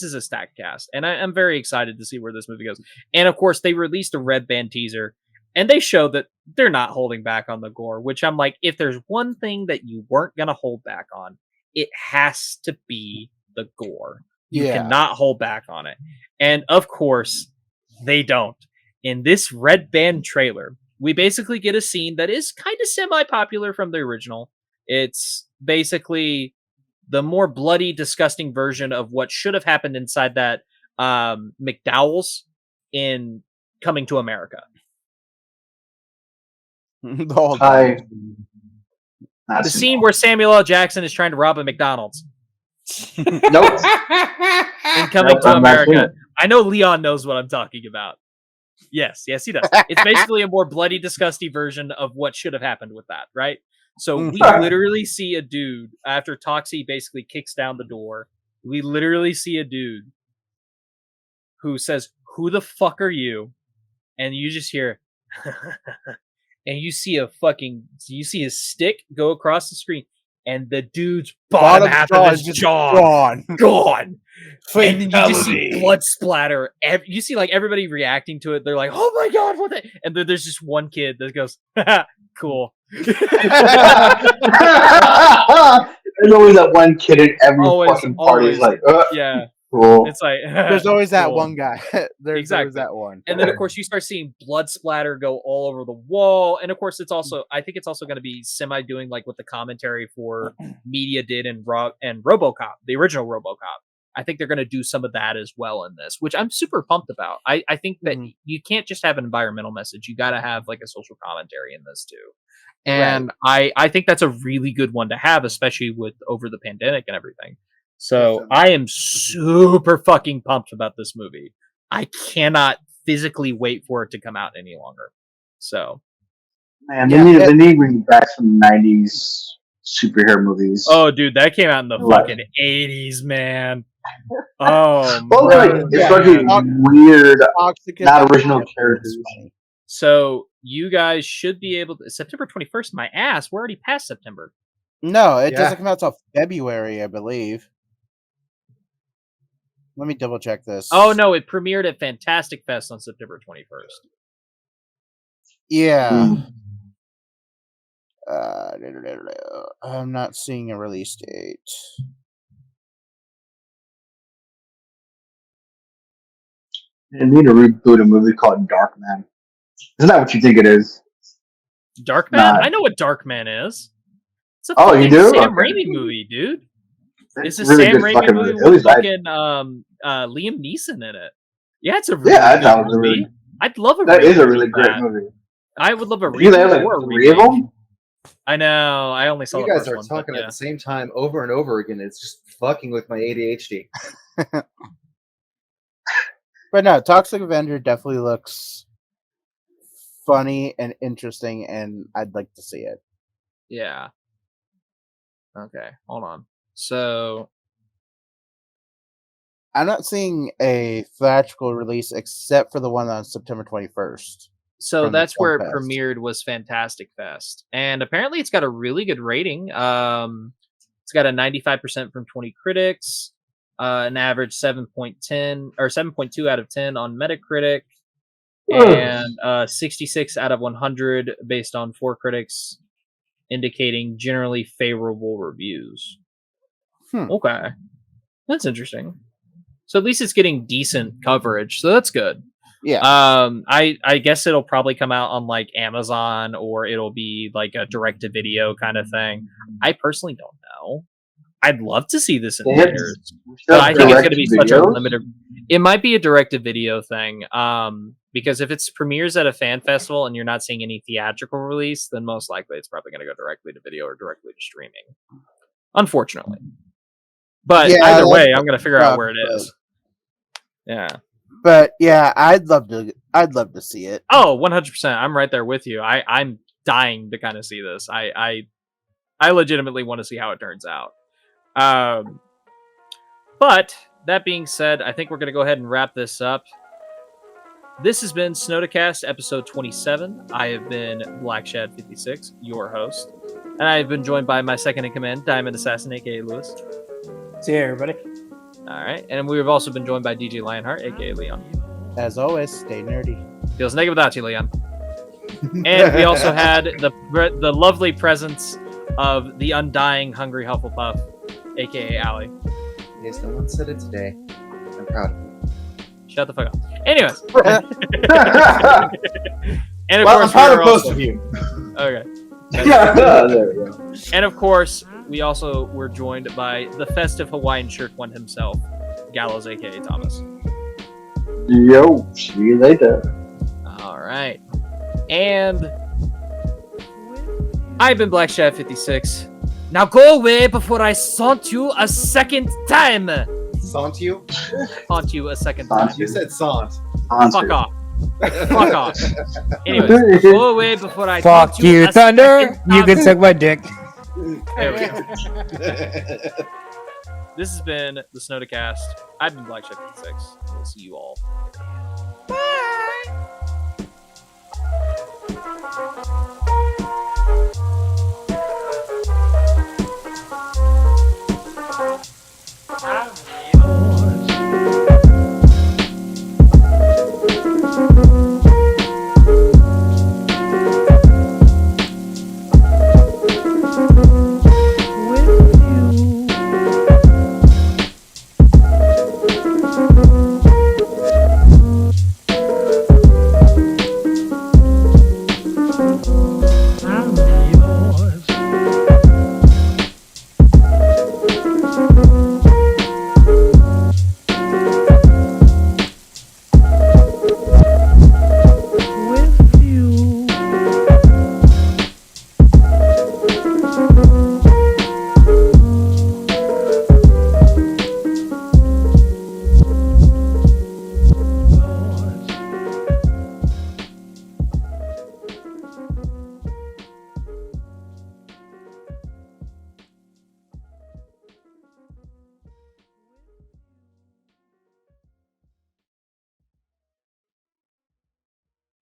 is a stacked cast, and I'm very excited to see where this movie goes. And of course, they released a Red Band teaser, and they show that they're not holding back on the gore. Which I'm like, if there's one thing that you weren't gonna hold back on, it has to be the gore. You cannot hold back on it, and of course, they don't. In this Red Band trailer, we basically get a scene that is kind of semi-popular from the original. It's basically the more bloody, disgusting version of what should have happened inside that McDowell's in Coming to America. The scene where Samuel L. Jackson is trying to rob a McDonald's. Nope. In Coming to America. I know Leon knows what I'm talking about. Yes, he does. It's basically a more bloody, disgusting version of what should have happened with that, right? So we literally see a dude, after Toxie basically kicks down the door, we literally see a dude who says, "Who the fuck are you?" and you just hear, and you see his stick go across the screen, and the dude's bottom half of his jaw gone. And then you just see blood splatter. You see like everybody reacting to it. They're like, "Oh my god, what the?" And then there's just one kid that goes, "Cool." There's always that one kid in every fucking party. Is like, yeah, cool. It's like there's always that cool. one guy. There's Exactly. always that one. And then of course you start seeing blood splatter go all over the wall. And of course I think it's also going to be semi doing like what the commentary for media did in RoboCop, the original RoboCop. I think they're going to do some of that as well in this, which I'm super pumped about. I think that you can't just have an environmental message. You got to have like a social commentary in this too. And I think that's a really good one to have, especially with over the pandemic and everything. So I am super fucking pumped about this movie. I cannot physically wait for it to come out any longer. So, man, they need to bring back some '90s superhero movies. Oh, dude, that came out in the fucking '80s, man. Oh, well, like, it's fucking weird, not original characters. So you guys should be able to. September 21st, my ass. We're already past September. No, it doesn't come out till February, I believe. Let me double check this. Oh no, it premiered at Fantastic Fest on September 21st. Yeah. I'm not seeing a release date. They need to reboot a movie called Darkman. Isn't that what you think it is? Darkman? I know what Darkman is. It's a you do? Sam Raimi movie, dude. It's a really Sam Raimi movie with fucking Liam Neeson in it. Yeah, it's a really good movie. I'd love a that is a really great movie. I would love a remake. You like 3 of them? I know. I only saw you the guys first are one, talking at the same time over and over again. It's just fucking with my ADHD. But no, Toxic Avenger definitely looks funny and interesting, and I'd like to see it. Yeah. Okay, hold on. So I'm not seeing a theatrical release except for the one on September 21st. So that's where it premiered, was Fantastic Fest. And apparently it's got a really good rating. It's got a 95% from 20 critics, an average 7.10 or 7.2 out of 10 on Metacritic, and 66 out of 100 based on 4 critics, indicating generally favorable reviews. Okay. That's interesting. So at least it's getting decent coverage, so that's good. Yeah. I guess it'll probably come out on like Amazon, or it'll be like a direct to video kind of thing. I personally don't know. I'd love to see this in theaters, but I think it's going to be such a limited. It might be a direct to video thing, because if it's premieres at a fan festival and you're not seeing any theatrical release, then most likely it's probably going to go directly to video or directly to streaming. Unfortunately, but either way, I'm going to figure out where it is. Yeah. But yeah, I'd love to see it. Oh, 100%. I'm right there with you. I'm dying to kind of see this. I legitimately want to see how it turns out. But that being said, I think we're going to go ahead and wrap this up. This has been Snodacast episode 27. I have been BlackShad56, your host, and I have been joined by my second in command, DimondAssassin, aka Lewis. See you, everybody. All right, and we've also been joined by DJ Lionheart, aka Leon. As always, stay nerdy. Feels negative without you, Leon. And we also had the lovely presence of the undying Hungry Hufflepuff, aka Allie. Yes, no one said it today. I'm proud of it. Shut the fuck up. Anyways. And of well, course, I'm proud of both of you. Okay. There we go. And of course, we also were joined by the festive Hawaiian shirt one himself, Gallows, aka Thomas. Yo, see you later. All right. And I've been BlackShad56. Now go away before I saunt you a second time. Sant you? Haunt you a second time. You said sant. Fuck off. Fuck off. Anyways, go away before I Fuck you, Thunder. You can suck my dick. There we go. This has been the Snodacast. I've been BlackShad56. We'll see you all. Bye.